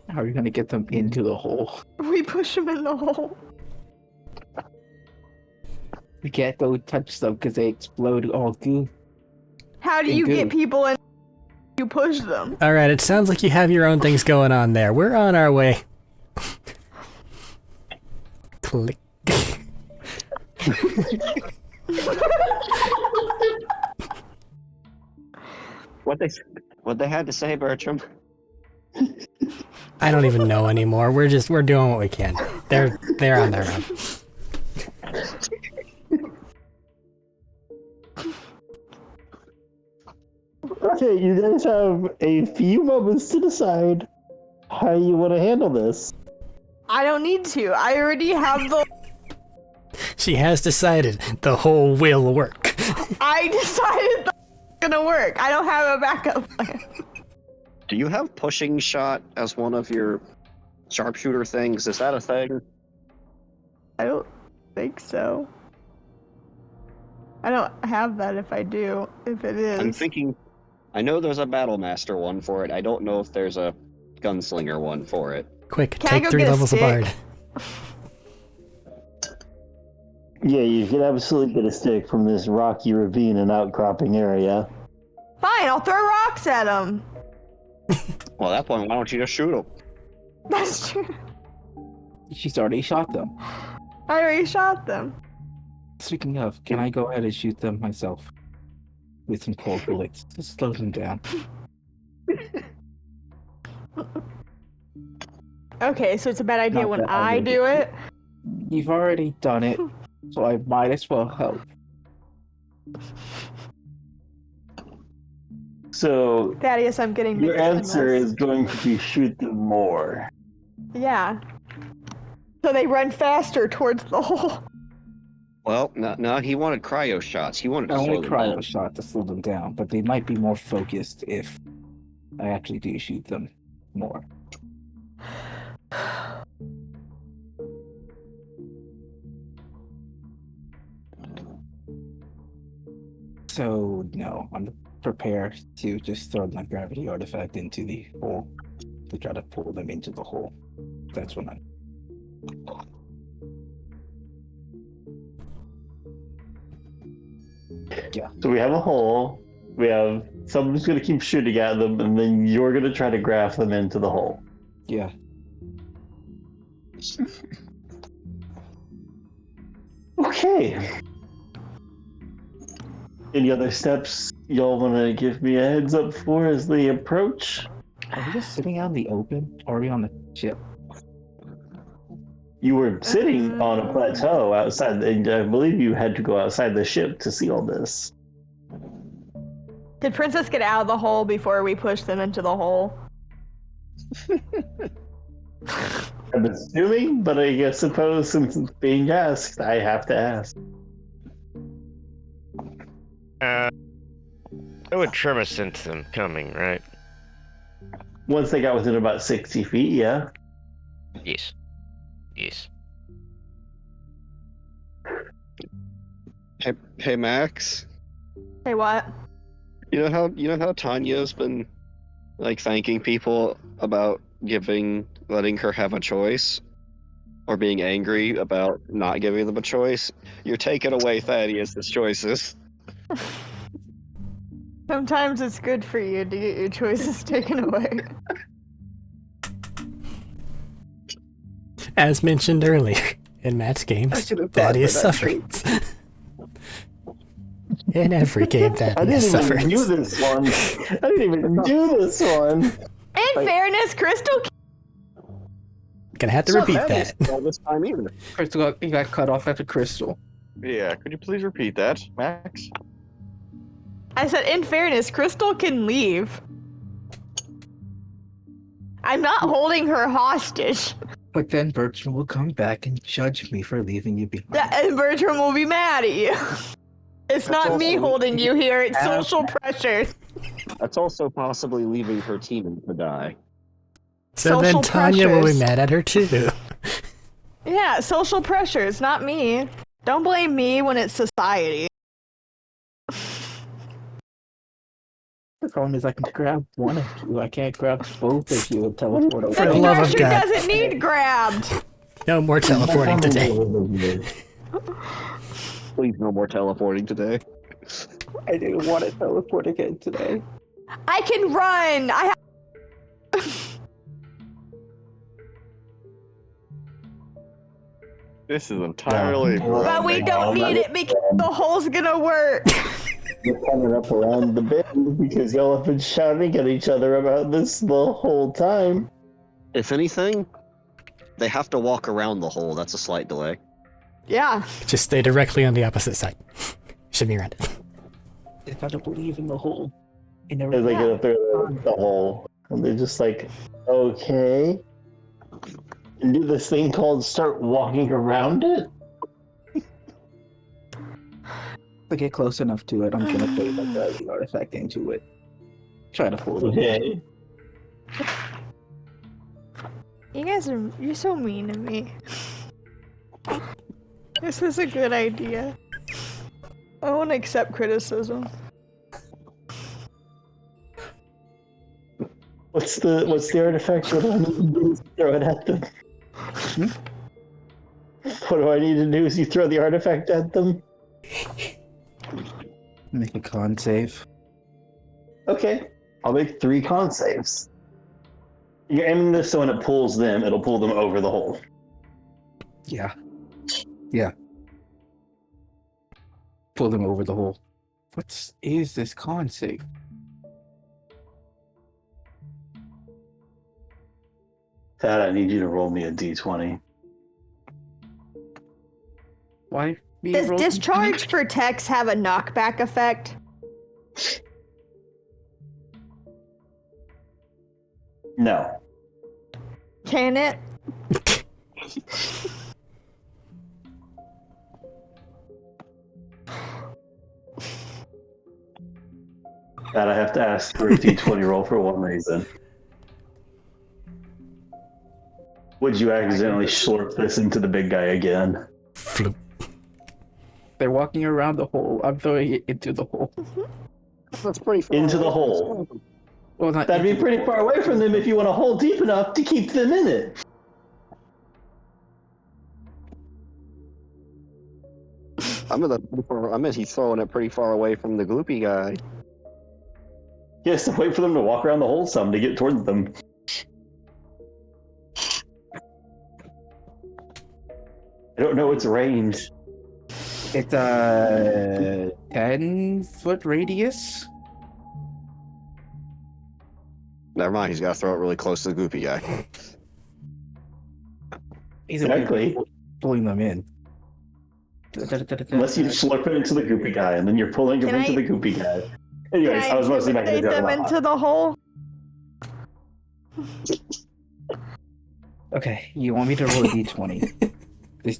How are you gonna get them into the hole? We push him in the hole. We can't go touch them because they explode all goo. How do They you do. get people in? You push them. Alright, it sounds like you have your own things going on there. We're on our way. Click. What they had to say, Bertram? I don't even know anymore. We're doing what we can. They're on their own. Okay, you guys have a few moments to decide how you want to handle this. I don't need to. I already have the. She has decided the whole will work. I decided that's gonna work. I don't have a backup plan. Do you have pushing shot as one of your sharpshooter things? Is that a thing? I don't think so. I don't have that if I do. If it is. I'm thinking. I know there's a Battle Master one for it. I don't know if there's a Gunslinger one for it. Quick, Can I take go 3 get a levels of stick? Bard. Yeah, you can absolutely get a stick from this rocky ravine and outcropping area. Fine, I'll throw rocks at him. Well, at that point, why don't you just shoot him? That's true. She's already shot them. I already shot them. Speaking of, can I go ahead and shoot them myself? With some cold bullets to slow them down. Okay, so it's a bad idea Not when that I do it. You've already done it, so I might as well help. So Thaddeus, I'm getting your mixed answer signals. is going to be shoot them more. Yeah. So they run faster towards the hole. Well, no, he wanted cryo shots. He wanted to I slow only them cry down. a shot to slow them down, but they might be more focused if I actually do shoot them more. So, no, I'm prepared to just throw my gravity artifact into the hole to try to pull them into the hole. That's when I. Yeah. So we have a hole. We have someone's going to keep shooting at them, and then you're going to try to graft them into the hole. Yeah. Okay. Any other steps y'all want to give me a heads up for as they approach? Are we just sitting out in the open? Or are we on the ship? You were sitting on a plateau outside, and I believe you had to go outside the ship to see all this. Did Princess get out of the hole before we pushed them into the hole? I'm assuming, but I suppose since it's being asked, I have to ask. It would trim us into them coming, right? Once they got within about 60 feet, yeah. Yes. Yes. Hey, Max. Hey, what? You know how Tanya's been like thanking people about letting her have a choice, or being angry about not giving them a choice. You're taking away Thaddeus' choices. Sometimes it's good for you to get your choices taken away. As mentioned earlier, in Matt's game, Thaddeus suffers. In every game, Thaddeus suffers. I didn't even do this one. I didn't even do this one. In fairness, Crystal. Gonna have to repeat that. All this time either. Crystal got cut off after Crystal. Yeah, could you please repeat that, Max? I said, in fairness, Crystal can leave. I'm not holding her hostage. But then Bertram will come back and judge me for leaving you behind. And Bertram will be mad at you. It's not me holding you here, it's social pressure. That's also possibly leaving her team to die. So then Social Tanya will be pressures. mad at her too. Yeah, social pressures, not me. Don't blame me when it's society. The problem is I can grab one of you. I can't grab both of you and teleport The For the away. love of pressure God. doesn't need grabbed. No more teleporting today. Please, no more teleporting today. I didn't want to teleport again today. I can run. I This is entirely. But we don't need it because the hole's gonna work. You're coming up around the bend because y'all have been shouting at each other about this the whole time. If anything, they have to walk around the hole. That's a slight delay. Yeah. Just stay directly on the opposite side. Should be around it. They gotta believe in the hole. In As they get up there, the hole, and they're just like, okay. And do this thing called start walking around it? If I get close enough to it, I'm gonna put my gravity artifact into it. Try to fool it. Okay. You guys you're so mean to me. This is a good idea. I won't accept criticism. What's the artifact? What do I need to do is throw it at them? What do I need to do is you throw the artifact at them? Make a con save. Okay. I'll make 3 con saves. You're aiming this so when it pulls them, it'll pull them over the hole. Yeah. Pull them over the hole. What is this con save? Tad, I need you to roll me a d20. Why? Does discharge for techs have a knockback effect? No. Can it? That I have to ask for a d20 roll for one reason. Would you accidentally slurp this into the big guy again? Floop. They're walking around the hole. I'm throwing it into the hole. That's pretty far Into the away. hole. Well, not That'd be into the pretty hole. far away from them if you want to hole deep enough to keep them in it. He's throwing it pretty far away from the gloopy guy. Yes, to wait for them to walk around the hole some to get towards them. I don't know its range. It's a 10-foot radius. Never mind, he's got to throw it really close to the gloopy guy. Exactly. Pulling them in. Unless you slurp it into the goopy guy, and then you're pulling him into the goopy guy. Anyways, I was mostly making a intimidate joke them about into the hole? Okay, you want me to roll a d20?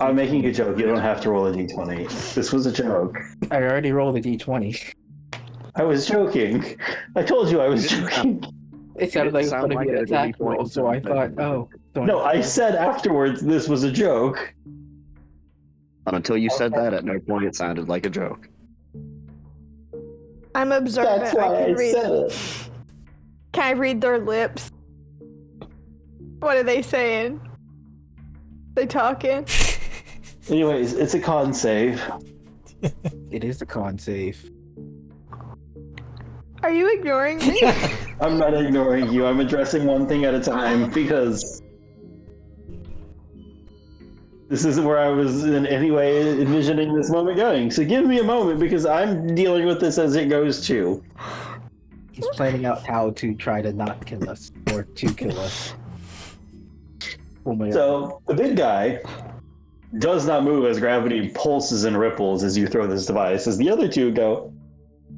I'm making a joke. You don't have to roll a d20. This was a joke. I already rolled a d20. I was joking. I told you I was joking. It sounded like it was going to be an attack roll, so I thought, oh. No, I said afterwards this was a joke. And until you said that, at no point it sounded like a joke. I'm observant. That's why I said it. Can I read their lips? What are they saying? They talking? Anyways, it's a con save. It is a con save. Are you ignoring me? I'm not ignoring you. I'm addressing one thing at a time because this isn't where I was in any way envisioning this moment going. So give me a moment because I'm dealing with this as it goes too. He's planning out how to try to not kill us, or to kill us. Oh my God. So the big guy does not move as gravity pulses and ripples as you throw this device. As the other two go,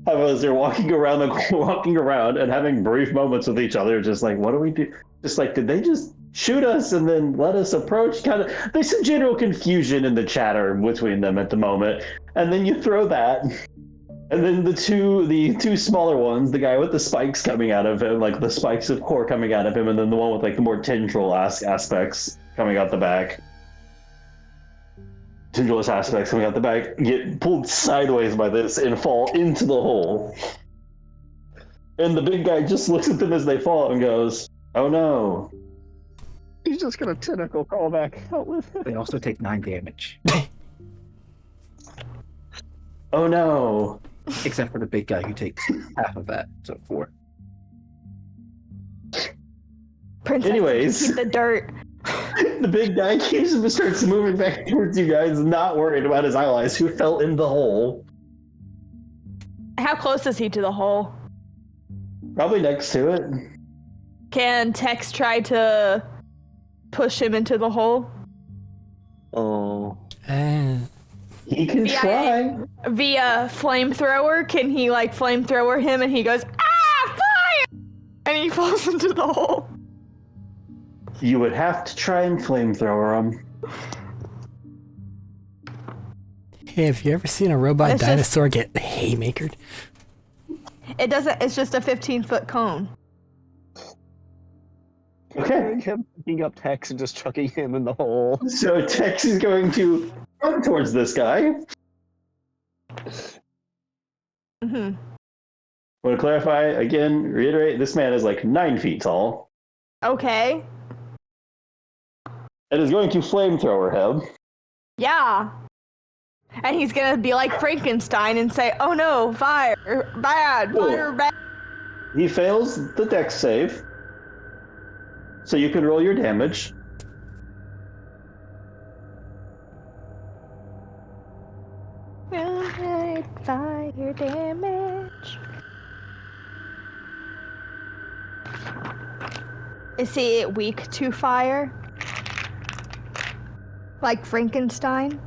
as they're walking around and having brief moments with each other, just like, what do we do? Just like, did they just shoot us and then let us approach? Kind of, there's some general confusion in the chatter between them at the moment. And then you throw that, and then the two smaller ones, the guy with the spikes coming out of him, like the spikes of core coming out of him, and then the one with like the more tendril aspects coming out the back. Tendrillous aspects coming out the back get pulled sideways by this and fall into the hole. And the big guy just looks at them as they fall and goes, "Oh no." He's just gonna tentacle crawl back out with it. They also take 9 damage. Oh no. Except for the big guy who takes half of that, so 4. Princess, Anyways. keep the dirt. The big guy starts moving back towards you guys, not worried about his allies who fell in the hole. How close is he to the hole? Probably next to it. Can Tex try to push him into the hole? Oh. He can Yeah, try. Via flamethrower, can he like flamethrower him and he goes, "Ah, fire!" And he falls into the hole. You would have to try and flamethrower him. Hey, have you ever seen a robot It's dinosaur get haymakered? It doesn't, it's just a 15-foot cone. Okay. Him picking up Tex and just chucking him in the hole. So Tex is going to run towards this guy. Mm-hmm. I want to clarify again, reiterate, this man is like 9 feet tall. Okay. And is going to flamethrower him. Yeah. And he's gonna be like Frankenstein and say, "Oh no, fire, bad, Cool. fire, bad." He fails the dex save. So you can roll your damage. Fire damage. Is he weak to fire? Like Frankenstein?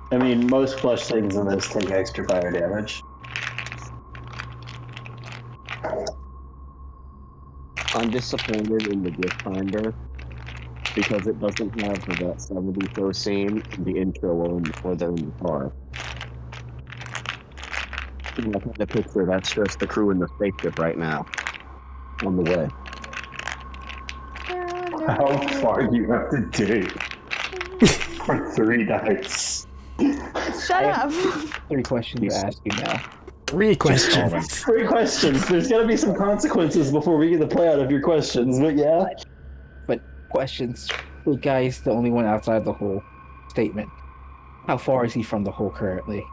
I mean, most flesh things in this take extra fire damage. I'm disappointed in the gift finder because it doesn't have that 70 show scene in the intro or the car. I kind of picture that's just the crew in the spaceship right now, on the way. How far do you have to dig for 3 dice? Shut up. 3 questions to ask you now. 3 questions. 3 questions. There's got to be some consequences before we get the play out of your questions, but yeah. But questions. The guy's the only one outside the hole. Statement. How far is he from the hole currently?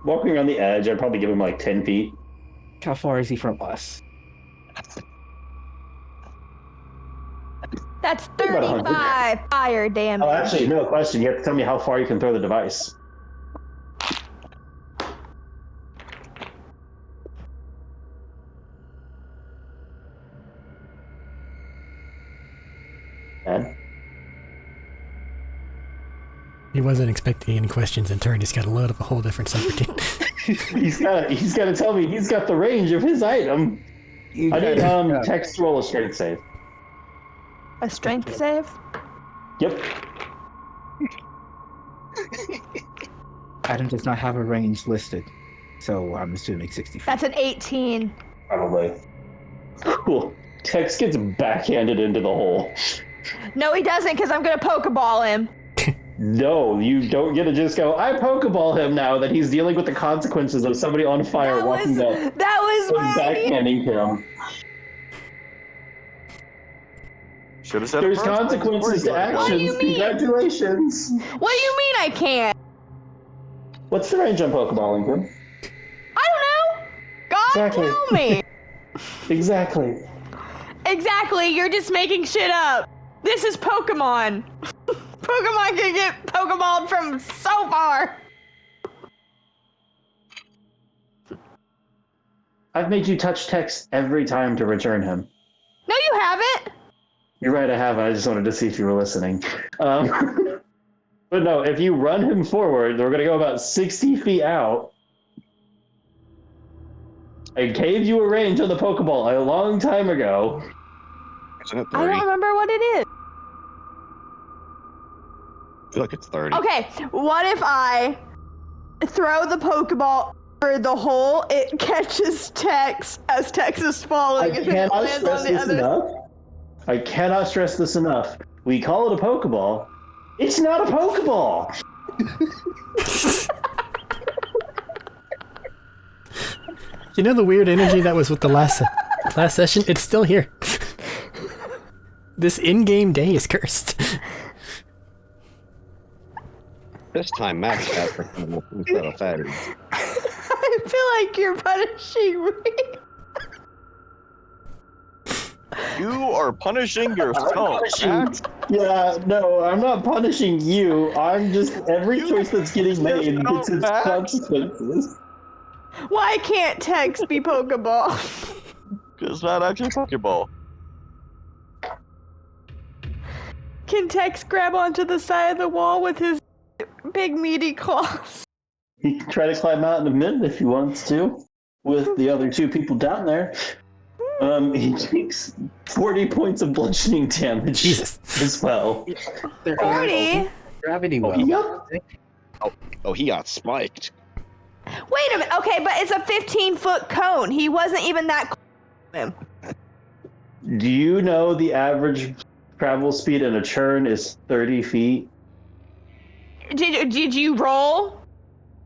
Walking on the edge, I'd probably give him like 10 feet. How far is he from us? That's About 100. 35 fire damage. Oh, actually, no question. You have to tell me how far you can throw the device. Ed? He wasn't expecting any questions in turn. He's got a load of a whole different subroutine. He's got to tell me he's got the range of his item. I need text to roll a strength save. A strength save? Yep. Adam does not have a range listed, so I'm assuming 65. That's an 18. Probably. Cool. Tex gets backhanded into the hole. No, he doesn't, because I'm going to Pokeball him. No, you don't get to just go, I Pokeball him now that he's dealing with the consequences of somebody on fire walking up That was and my idea. backhanding him. Should have said There's it first. consequences to What do actions. you mean? Congratulations. What do you mean I can't? What's the range on Pokeballing him? I don't know. God Exactly. tell me. Exactly. Exactly, you're just making shit up. This is Pokemon. Pokemon can get Pokeballed from so far. I've made you touch text every time to return him. No, you haven't. You're right, I have. I just wanted to see if you were listening. But no, if you run him forward, we're going to go about 60 feet out. I gave you a range on the Pokeball a long time ago. Isn't it I 30? don't remember what it is. I feel like it's 30. Okay, what if I throw the Pokeball over the hole, it catches Tex as Tex is falling, I and then it cannot lands stress on the this other enough. I cannot stress this enough. We call it a Pokeball. It's not a Pokeball. You know the weird energy that was with the last session? It's still here. This in-game day is cursed. This time Max got for instead of Fatty. I feel like you're punishing me. You are punishing yourself. Max. Yeah, no, I'm not punishing you. I'm just, every choice that's getting made gets its consequences. Why can't Tex be Pokeball? Because it's not actually Pokeball. Can Tex grab onto the side of the wall with his big meaty claws? He can try to climb out in a minute if he wants to, with the other 2 people down there. He takes 40 points of bludgeoning damage Jesus. as well. 40? Gravity well. Yep. Oh, he got spiked. Wait a minute. Okay, but it's a 15-foot cone. He wasn't even that close to him. Do you know the average travel speed in a churn is 30 feet? Did you roll?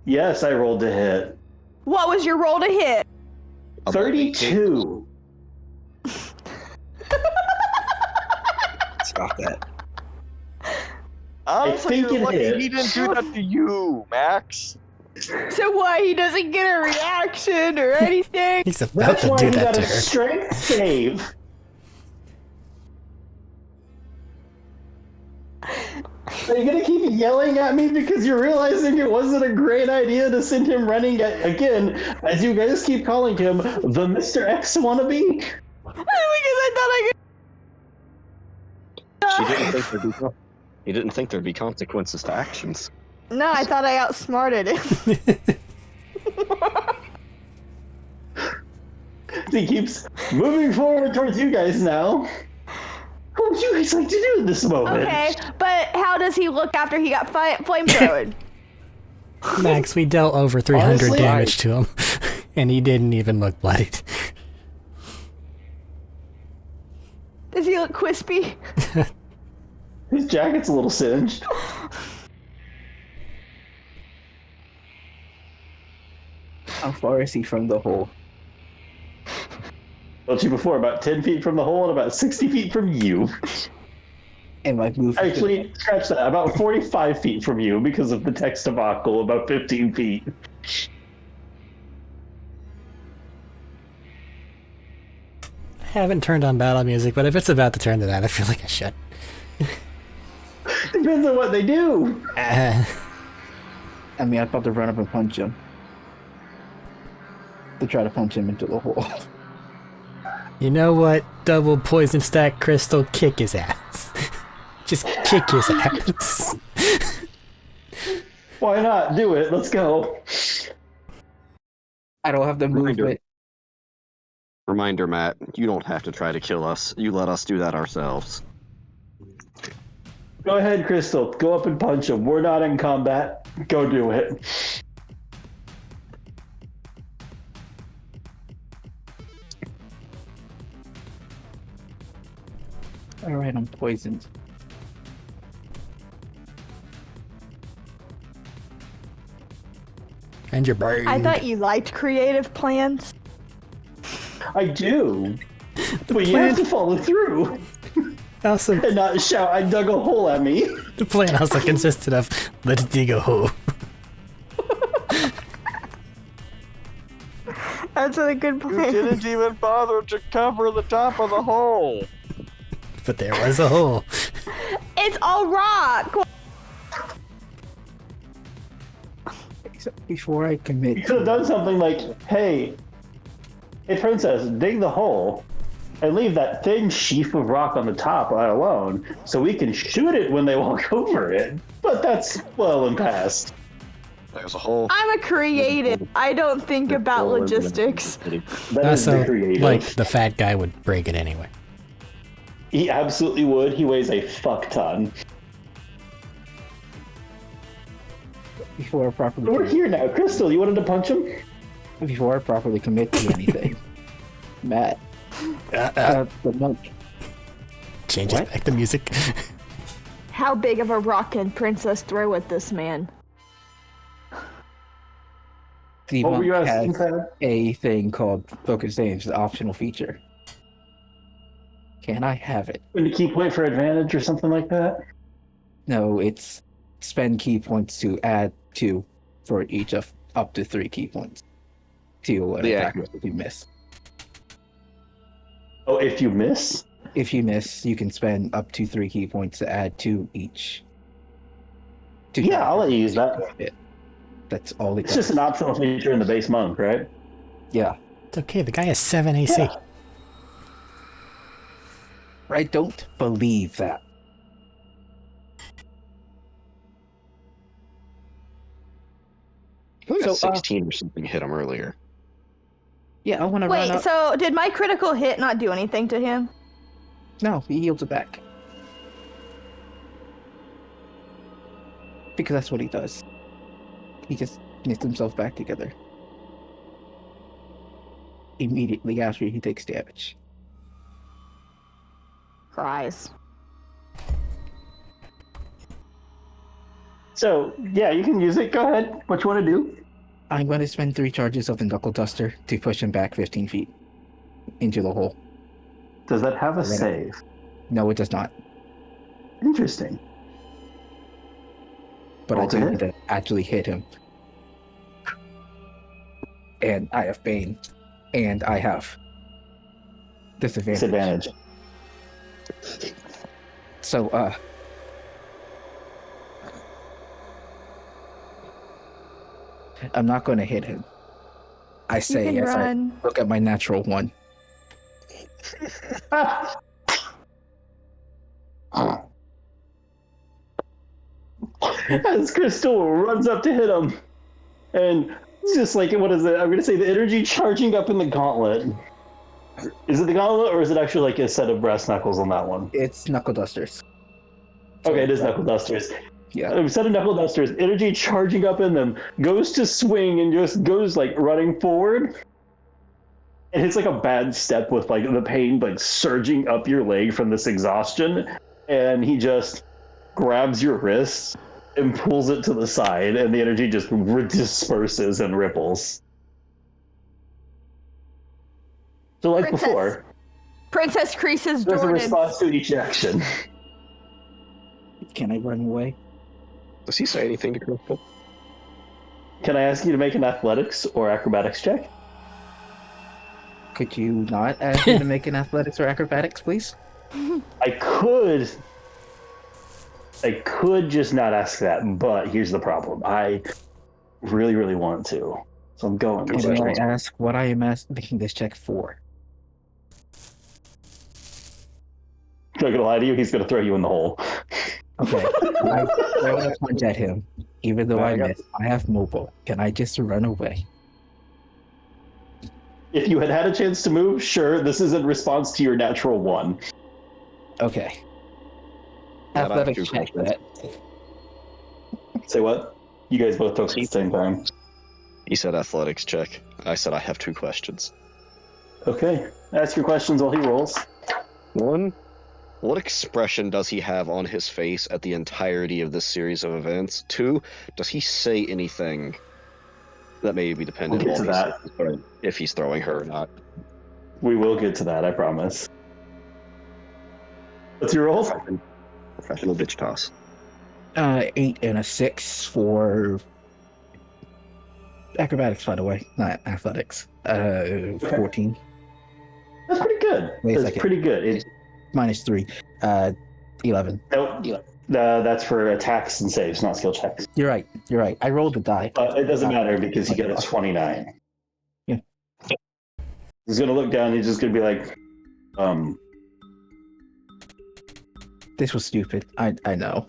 Yes, I rolled to hit. What was your roll to hit? 32. Stop that. Honestly, think you're it lucky hit. he didn't do that to you, Max. So why he doesn't get a reaction or anything? He's about That's to why do he that got to a her. strength save. Are you gonna keep yelling at me because you're realizing it wasn't a great idea to send him running again, as you guys keep calling him the Mr. X wannabe? Because I thought I could. He didn't think there'd be consequences to actions. No, I thought I outsmarted him. He keeps moving forward towards you guys now. What would you guys like to do in this moment? Okay, but how does he look after he got flamethrowered? Max, we dealt over 300 Honestly, damage to him, and he didn't even look bloodied. Does he look crispy? His jacket's a little singed. How far is he from the hole? Told you before, about 10 feet from the hole and about 60 feet from you. And my move. Actually, scratch that. About 45 feet from you because of the text debacle, about 15 feet. I haven't turned on battle music, but if it's about to turn to that, I feel like I should. Depends on what they do. I mean, I'm about to run up and punch him. To try to punch him into the hole. You know what? Double poison stack crystal, kick his ass. Just kick his ass. Why not? Do it. Let's go. I don't have the movement. Reminder, Matt, you don't have to try to kill us. You let us do that ourselves. Go ahead, Crystal. Go up and punch him. We're not in combat. Go do it. Alright, I'm poisoned. And your brain. I thought you liked creative plans. I do. But you have to follow through. Also, And not shout, I dug a hole at me. the plan also consisted of let's dig a hole. That's a good You plan. didn't even bother to cover the top of the hole. But there was a hole. It's all rock. Before I commit. You could have done something like, hey, princess, dig the hole and leave that thin sheaf of rock on the top alone so we can shoot it when they walk over it. But that's well and past. There's a hole. I'm a creative. I don't think about logistics. That is the Also, creative. like, the fat guy would break it anyway. He absolutely would. He weighs a fuck ton. Before I properly. We're here now. Crystal, you wanted to punch him? Before I properly commit to anything. Matt. The monk. Changes What? back the music. How big of a rock can Princess throw at this man? The What were monk you asking, has Thad? a thing called Focus Saves, the optional feature. Can I have it? When to keep point for advantage or something like that? No, it's spend key points to add 2 for each of up to 3 key points. To an attack if you miss. Oh, if you miss? If you miss, you can spend up to 3 key points to add 2 each. Yeah, I'll let you use that. That's all it It's does. just an optional feature in the base monk, right? Yeah. It's okay, the guy has 7 AC. Yeah. I don't believe that. I think So, 16 or something hit him earlier. Yeah, I want to run Wait, up. so did my critical hit not do anything to him? No, he yields it back. Because that's what he does. He just knits himself back together. Immediately after he takes damage. Cries. So, yeah, you can use it. Go ahead. What you want to do? I'm going to spend 3 charges of the Knuckle Duster to push him back 15 feet into the hole. Does that have a save? No, it does not. Interesting. But I do need to actually hit him. And I have Bane. And I have disadvantage. So, I'm not going to hit him. I say as I look at my natural 1. As Crystal runs up to hit him, and it's just like, what is it? I'm going to say the energy charging up in the gauntlet. Is it the gauntlet, or is it actually like a set of brass knuckles on that one? It's Knuckle Dusters. Okay, it is Knuckle Dusters. Yeah. A set of Knuckle Dusters, energy charging up in them, goes to swing and just goes like running forward. And it's like a bad step with like the pain like surging up your leg from this exhaustion. And he just grabs your wrist and pulls it to the side, and the energy just disperses and ripples. So like before. Princess Creases There's Jordan. a response to each action. Can I run away? Does he say anything to Crystal? Can I ask you to make an athletics or acrobatics check? Could you not ask me to make an athletics or acrobatics, please? I could just not ask that, but here's the problem. I really, really want to. So I'm going to. And I ask what I am making this check for. I'm not gonna lie to you, he's gonna throw you in the hole. Okay. I throw a punch at him. Even though I miss, I have mobile. Can I just run away? If you had a chance to move, sure, this is in response to your natural 1. Okay. That Athletics check that. Say what? You guys both took at the same time. He said athletics check. I said I have 2 questions. Okay. Ask your questions while he rolls. 1, what expression does he have on his face at the entirety of this series of events? 2, does he say anything that may be dependent We'll get to on if he's throwing her or not? We will get to that, I promise. What's your roll? Professional bitch toss. 8 and a 6 for acrobatics, by the way, not athletics. 14. That's pretty good. That's pretty good. It's -3. 11. Nope. That's for attacks and saves, not skill checks. You're right. I rolled the die. It doesn't matter because you get a 29. Yeah. He's gonna look down. He's just gonna be like, This was stupid. I know.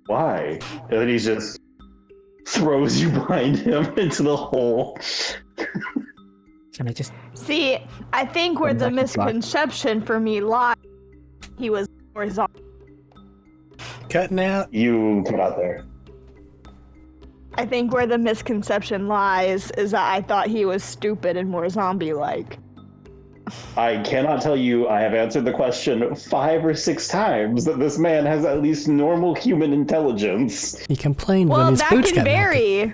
Why? And then he just throws you behind him into the hole. Can I just... See, I think where the misconception for me lies, he was horizontal. Cutting out. You put out there. I think where the misconception lies is that I thought he was stupid and more zombie-like. I cannot tell you, I have answered the question 5 or 6 times that this man has at least normal human intelligence. He complained when Well, his that boots can got melted. vary.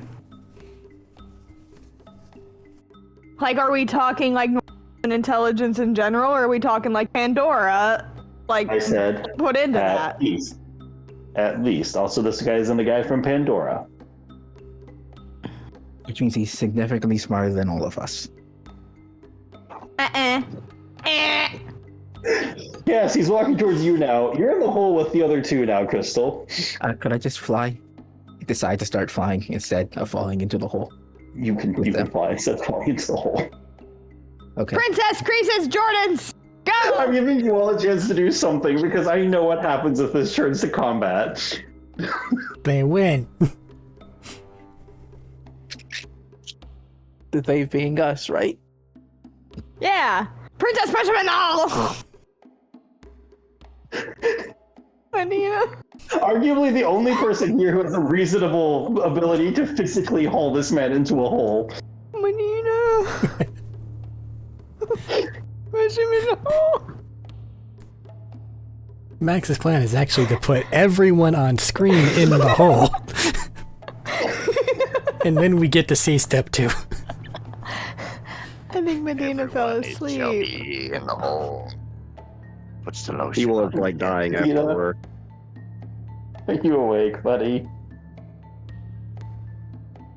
Like, are we talking like normal intelligence in general, or are we talking like Pandora? Like, I said, put into at that. least. At least. Also, this guy isn't the guy from Pandora. Which means he's significantly smarter than all of us. Yes, he's walking towards you now. You're in the hole with the other 2 now, Crystal. Could I just fly? Decide to start flying instead of falling into the hole. You can fly instead of falling into the hole. Okay. Princess Creases Jordans! Go! I'm giving you all a chance to do something because I know what happens if this turns to combat. They win. They being us, right? Yeah! Princess Benjamin! Anita. Arguably the only person here who has a reasonable ability to physically haul this man into a hole. Manina. Benjamin. Max's plan is actually to put everyone on screen in the hole. And then we get to see step 2. I think Medina fell Everyone shall asleep. be in the hole. Puts the lotion He was on like the dying end. after work. Are you awake, buddy?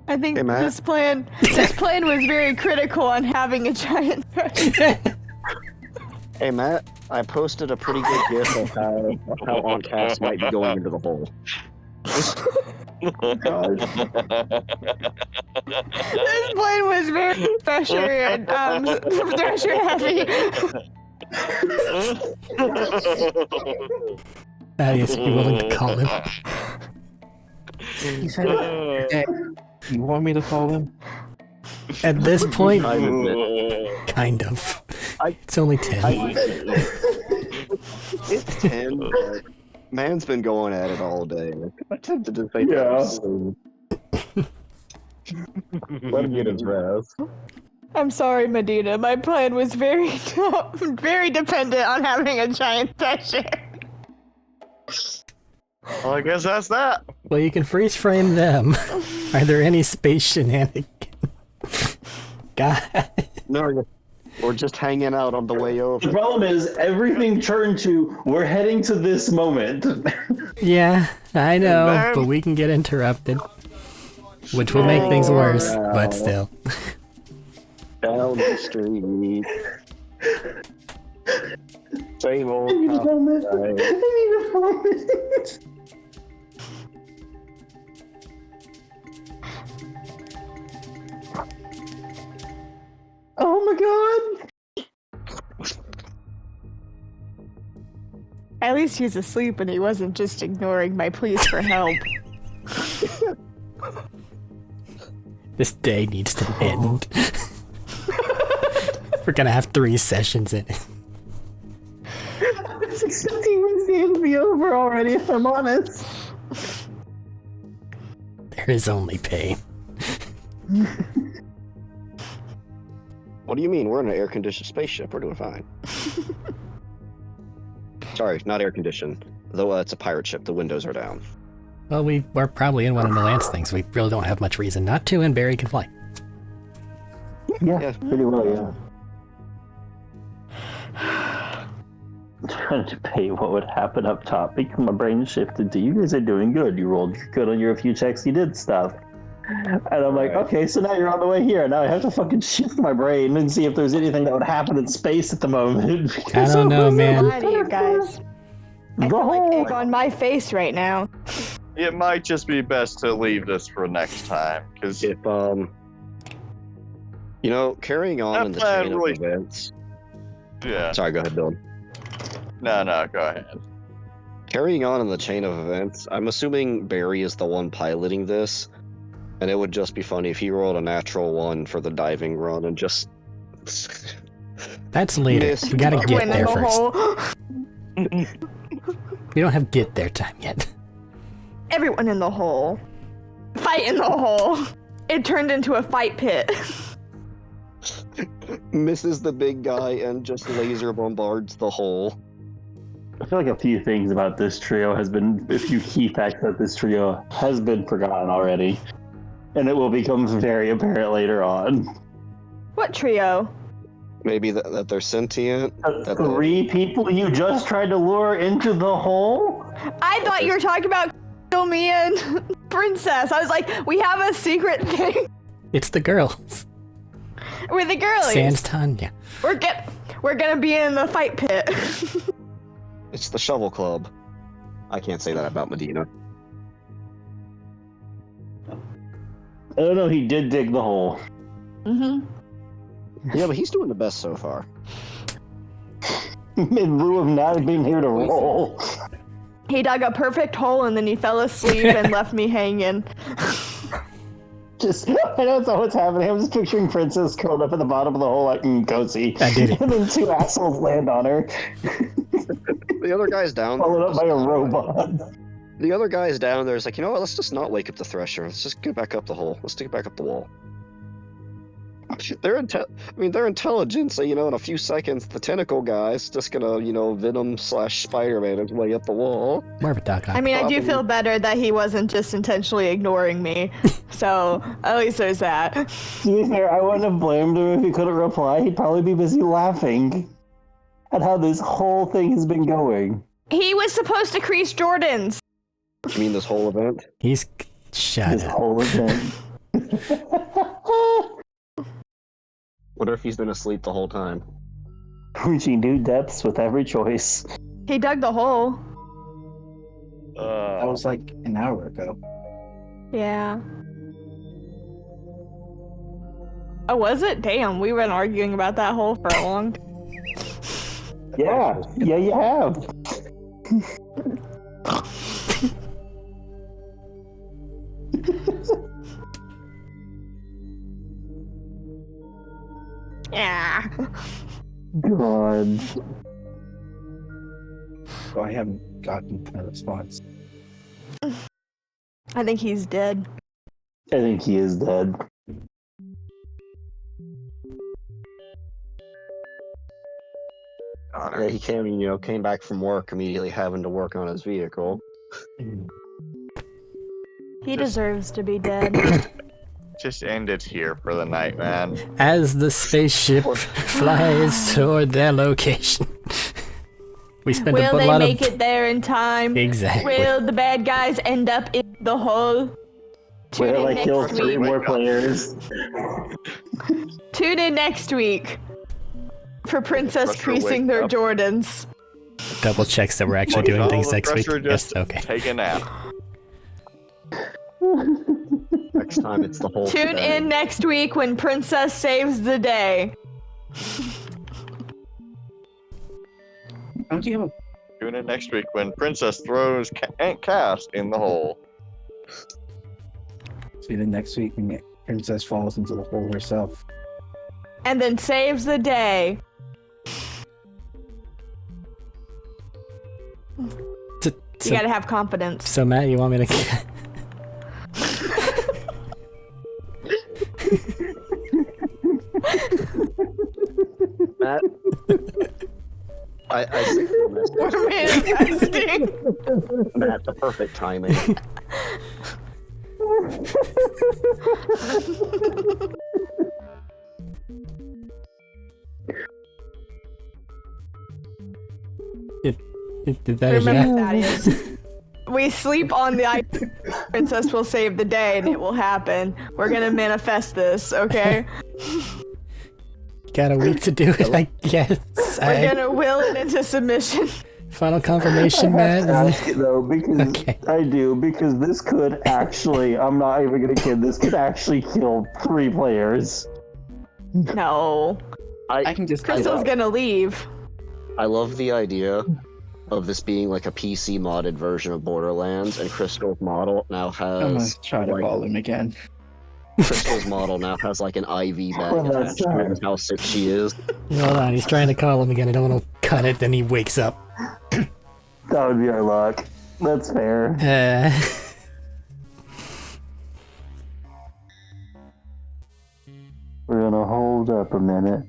I think Hey, Matt. this plan was very critical on having a giant thrush. Hey Matt, I posted a pretty good gif of how on cast might be going into the hole. God. This plane was very pressure heavy. Thaddeus, are you willing to call him? He said, "Hey, you want me to call him?" At this point, Kind of it. kind of. I- It's only 10. It's 10, but man's been going at it all day. I tempted to say Yeah. that. Let him get his rest. I'm sorry, Medina. My plan was very dependent on having a giant thresher. Well, I guess that's that. Well, you can freeze frame them. Are there any space shenanigans? God. No, we're just hanging out on the way The over. problem is everything turned to we're heading to this moment. Yeah, I know, Man. but we can get interrupted. Which will make things worse, wow. but still. Down the street. Same I old need a moment. guy. I need a moment. Oh my god! At least he's asleep and he wasn't just ignoring my pleas for help. This day needs to end. We're gonna have 3 sessions in it. I was expecting this game to be over already, if I'm honest. There is only pain. What do you mean? We're in an air-conditioned spaceship. We're doing fine. Sorry, not air-conditioned. Though it's a pirate ship. The windows are down. Well, we're probably in one of the Lance things. We really don't have much reason not to, and Barry can fly. Yeah, pretty well, yeah. I'm trying to debate what would happen up top because my brain shifted to you guys are doing good. You rolled good on your few checks, you did stuff. And I'm like, okay, so now you're on the way here. Now I have to fucking shift my brain and see if there's anything that would happen in space at the moment. I don't know, man. Lie to you guys. I The feel like whole egg on my face right now. It might just be best to leave this for next time, because If you know, carrying on That in the plan chain really- of events. yeah. Sorry, go ahead, Dylan. No, go ahead. Carrying on in the chain of events, I'm assuming Barry is the one piloting this, and it would just be funny if he rolled a natural 1 for the diving run and just. That's later. Miss- We gotta get Went in there the first. hole. We don't have get there time yet. Everyone in the hole. Fight in the hole. It turned into a fight pit. misses the big guy and just laser bombards the hole. I feel like a few things about this trio has been, a few key facts about this trio has been forgotten already. And it will become very apparent later on. What trio? Maybe that they're sentient. The 3 people you just tried to lure into the hole? I thought you were talking about kill me and Princess. I was like, we have a secret thing. It's the girls. We're the girlies. Sans Tanya. We're gonna be in the fight pit. It's the Shovel Club. I can't say that about Medina. I don't know, he did dig the hole. Mm-hmm. Yeah, but he's doing the best so far. In lieu of not being here to roll. He dug a perfect hole and then he fell asleep and left me hanging. Just, I know it's all what's happening. I'm just picturing Princess curled up at the bottom of the hole like, cozy. I did it. And then 2 assholes land on her, The other guy's down. followed up by a robot. The other guy's down there. Is like, you know what? Let's just not wake up the Thresher. Let's just get back up the hole. Let's take it back up the wall. They're intelligent, so in a few seconds the tentacle guy's just gonna, Venom/Spider-Man his way up the wall. More of a duck. I mean, I do feel better that he wasn't just intentionally ignoring me. So, at least there's that. To be fair, I wouldn't have blamed him if he couldn't reply. He'd probably be busy laughing at how this whole thing has been going. He was supposed to crease Jordan's. You mean this whole event? He's shut This up. whole event. What if he's been asleep the whole time? Reaching new depths with every choice. He dug the hole. That was like an hour ago. Yeah. Oh, was it? Damn, we been arguing about that hole for a long time. Yeah, you have. Yeah. God. So I haven't gotten a response. I think he's dead. I think he is dead. Yeah, he came back from work immediately having to work on his vehicle. He deserves to be dead. Just end it here for the night, man. As the spaceship flies toward their location. We spent Will a they lot make of... it there in time? Exactly. Will the bad guys end up in the hole? Tune Will in I kill next 3 week. more players? Tune in next week for Princess Pressure creasing wake their up. Jordans. Double checks that we're actually doing All things the next week. pressure Yes, just okay. Take a nap. Next time it's the whole Tune shebang. in next week when Princess saves the day. Don't you have a Tune in next week when Princess throws Aunt Cass in the hole. see the next week when Princess falls into the hole herself? And then saves the day. You gotta have confidence. So Matt, you want me to... Matt? I think We're manifesting. Matt, the perfect timing. Did that Remember, Thaddeus. We sleep on the idea Princess will save the day and it will happen. We're gonna manifest this, okay? Got a week to do it, I guess. We're gonna will it into submission. Final confirmation, I have to Matt? ask it though, because Okay. I do, because this could actually, I'm not even gonna kid, this could actually kill 3 players. No. I can just Crystal's gonna leave. I love the idea of this being like a PC modded version of Borderlands, and Crystal's model now I'm gonna has try to call him again. Crystal's model now has like an IV bag Well, that's attached to it, and how sick she is. Hold on, he's trying to call him again. I don't want to cut it, then he wakes up. That would be our luck. That's fair. We're gonna hold up a minute.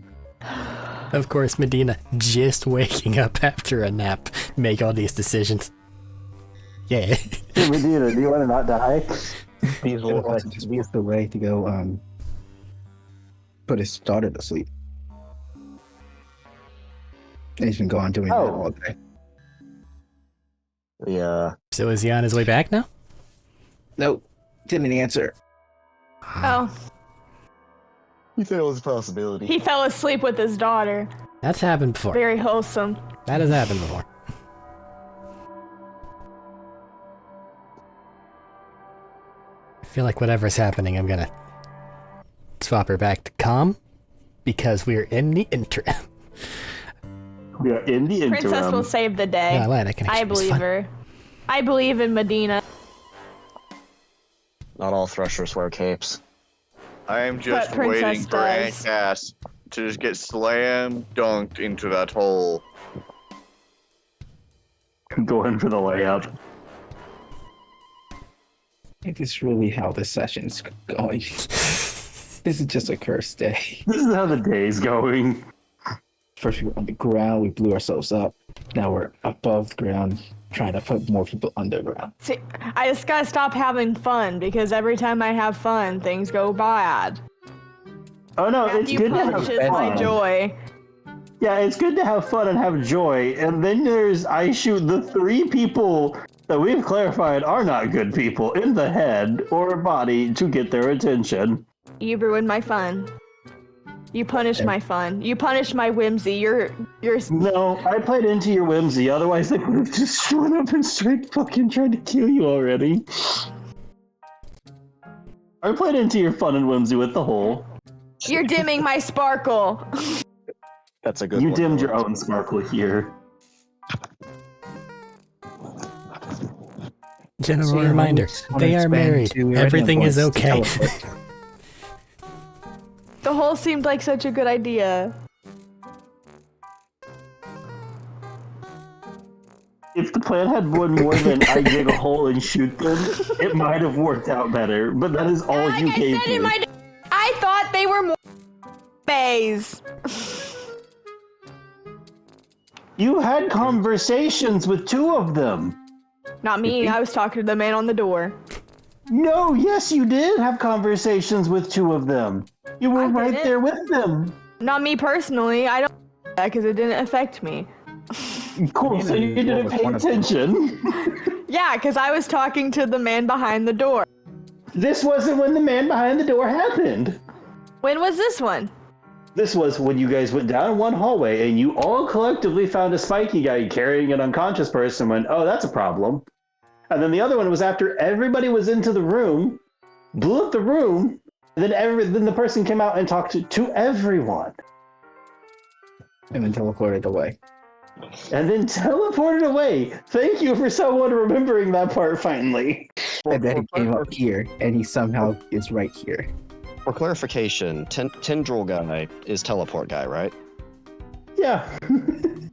Of course, Medina just waking up after a nap, make all these decisions. Yeah. Hey, Medina, do you want to not die? These But also just walked away to go put his daughter to sleep. And he's been going doing that all day. Yeah. So is he on his way back now? Nope. Didn't answer. Oh, You think it was a possibility? he fell asleep with his daughter. That's happened before. Very wholesome. That has happened before. I feel like whatever's happening, I'm gonna swap her back to calm, because we're in the interim. We are in the interim. Princess will save the day. Yeah, I lied, I can I actually- it's believe fun. her. I believe in Medina. Not all threshers wear capes. I am just Princess waiting for Aunt does. Cass to just get slam dunked into that hole. Going for the layup. I think it's really how this session's going. This is just a cursed day. This is how the day's going. First we were on the ground, we blew ourselves up. Now we're above the ground, trying to put more people underground. See, I just gotta stop having fun because every time I have fun, things go bad. Oh no, it's Matthew good to have punishes fun. my joy. Yeah, it's good to have fun and have joy. And then there's I shoot the 3 people that we've clarified are not good people in the head or body to get their attention. You ruined my fun. You punished my fun. You punished my whimsy. You're. No, I played into your whimsy. Otherwise, they would have just shown up and straight fucking tried to kill you already. I played into your fun and whimsy with the hole. You're dimming my sparkle. That's a good You one. dimmed your own sparkle here. General So, yeah, reminder, let's wanna they are expand married. to Everything is points to okay. teleport. The hole seemed like such a good idea. If the plan had one more than I dig a hole and shoot them, it might have worked out better. But that is all Like you I gave said me. in my, I thought they were more bays. You had conversations with 2 of them. Not me. I was talking to the man on the door. No, yes, you did have conversations with 2 of them. You were I right didn't. there with them. Not me personally. I don't that because it didn't affect me. Cool, so you didn't pay attention. Yeah, because I was talking to the man behind the door. This wasn't when the man behind the door happened. When was this one? This was when you guys went down one hallway and you all collectively found a spiky guy carrying an unconscious person and went, oh, that's a problem. And then the other one was after everybody was into the room, blew up the room, and then the person came out and talked to everyone. And then teleported away. And then teleported away. Thank you for someone remembering that part finally. And then he came up here, and he somehow is right here. For clarification, Tendril guy is teleport guy, right? Yeah.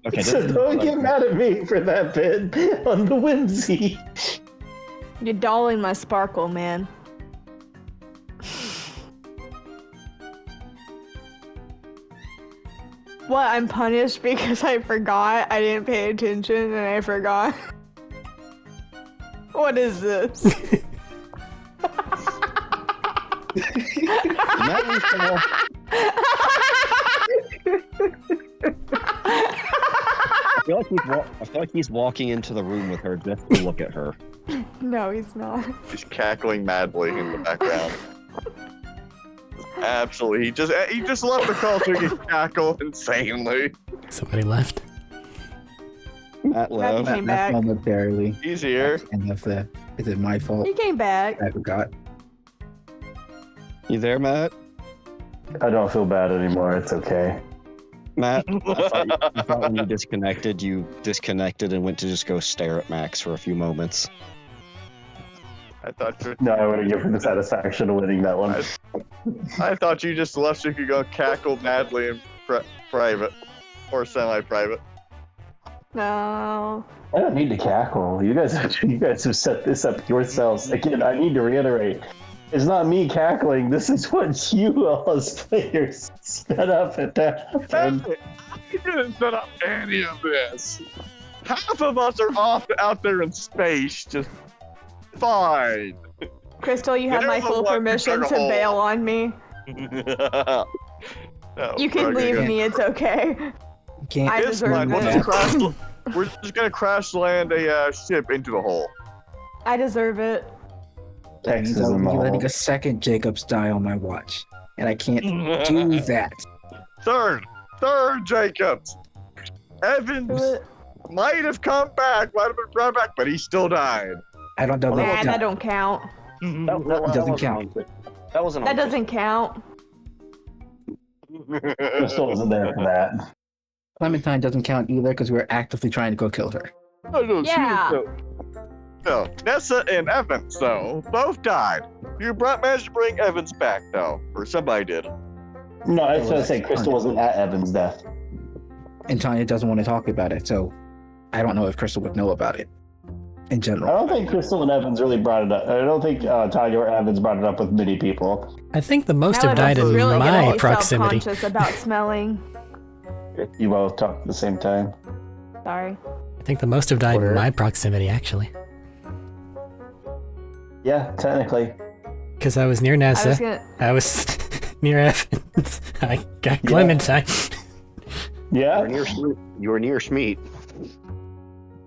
Okay. So don't get mad at me for that bit on the whimsy. You're dulling my sparkle, man. What? I'm punished because I forgot? I didn't pay attention and I forgot. What is this? I feel like he's walking into the room with her just to look at her. No, he's not. He's cackling madly in the background. Absolutely, he just left the call so he could cackle insanely. Somebody left. Matt left. Came back. Momentarily. He's here. And of the, is it my fault? He came back. I forgot. You there, Matt? I don't feel bad anymore. It's okay. Matt, I thought when you disconnected and went to just go stare at Max for a few moments. I thought you. No, I would have given the satisfaction of winning that one. I thought you just left so you could go cackle madly in private or semi-private. No. I don't need to cackle. You guys have set this up yourselves. Again, I need to reiterate. It's not me cackling. This is what you all as players set up at that. I didn't set up any of this. Half of us are off out there in space, just fine. Crystal, you have There's my a full one permission big to hole. bail on me. No, You can leave me, it's okay. Can't. I It's deserve fine. We'll it. just we're just gonna crash land a ship into the hole. I deserve it. That means I'll be letting a second Jacobs die on my watch. And I can't do that. Third Jacobs. Evans might have come back, might have been brought back, but he still died. I don't know Nah, that. that don't count. That doesn't count. That wasn't. That doesn't count. Crystal wasn't there for that. Clementine doesn't count either because we were actively trying to go kill her. Yeah. No, Nessa and Evans, though, both died. You managed to bring Evans back, though, or somebody did. No, I was going to say Crystal wasn't at Evan's death. And Tanya doesn't want to talk about it, so I don't know if Crystal would know about it. in I general. don't think Crystal and Evans really brought it up. I don't think Tanya or Evans brought it up with many people. I think the most Now have died in Evans is really gonna my be proximity. self-conscious about smelling. You both talked at the same time. Sorry. I think the most have died in my proximity, actually. Yeah, technically. Because I was near NASA. I was near Evans. I got Clementine. Yeah. You were near Schmeat.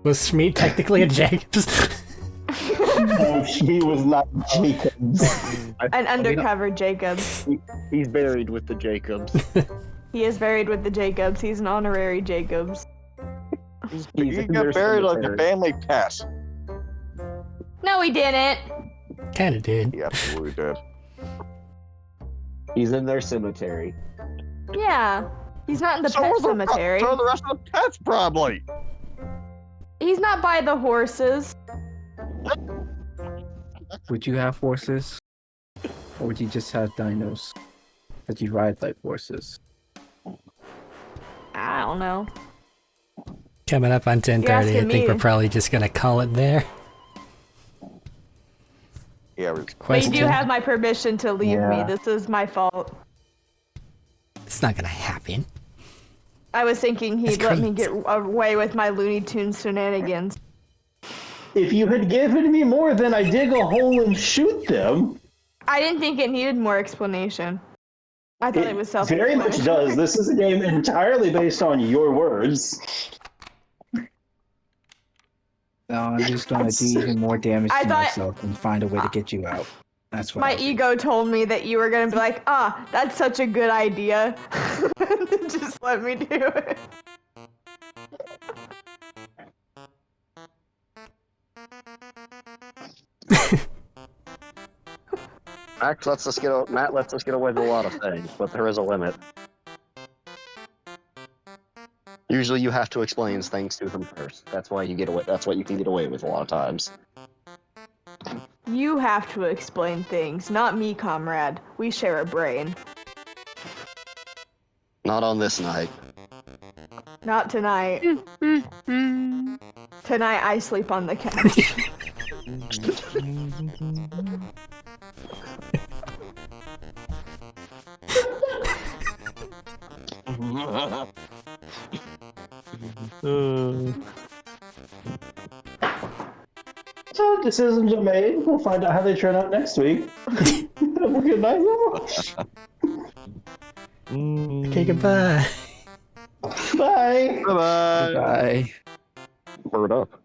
Was Schmeat technically a Jacobs? No, she was not Jacobs. An undercover Jacobs. He's buried with the Jacobs. He is buried with the Jacobs. He's an honorary Jacobs. He got buried like a family pest. No, he didn't. Kinda did. He absolutely did. He's in their cemetery. Yeah. He's not in the pet cemetery. So the rest of the pets probably. He's not by the horses. Would you have horses? Or would you just have dinos that you ride like horses? I don't know. Coming up on 10:30, I think me. we're probably just gonna call it there. Yeah, But you do have my permission to leave me. Yeah. This is my fault. It's not gonna happen. I was thinking he'd That's let me great. get away with my Looney Tunes shenanigans. If you had given me more than I dig a hole and shoot them, I didn't think it needed more explanation. I thought it was very self-explanatory. much does. This is a game entirely based on your words. No, I'm just gonna do even more damage I to thought- myself and find a way to get you out. That's what My I'll do. ego told me that you were gonna be like, that's such a good idea. Just let me do it. Matt lets us get away with a lot of things, but there is a limit. Usually, you have to explain things to them first. That's why you get away. That's what you can get away with a lot of times. You have to explain things, not me, comrade. We share a brain. Not on this night. Not tonight. Tonight I sleep on the couch. So decisions are made. We'll find out how they turn out next week. Have a good night. Okay, goodbye. Bye. Bye-bye. Bye. Bird up.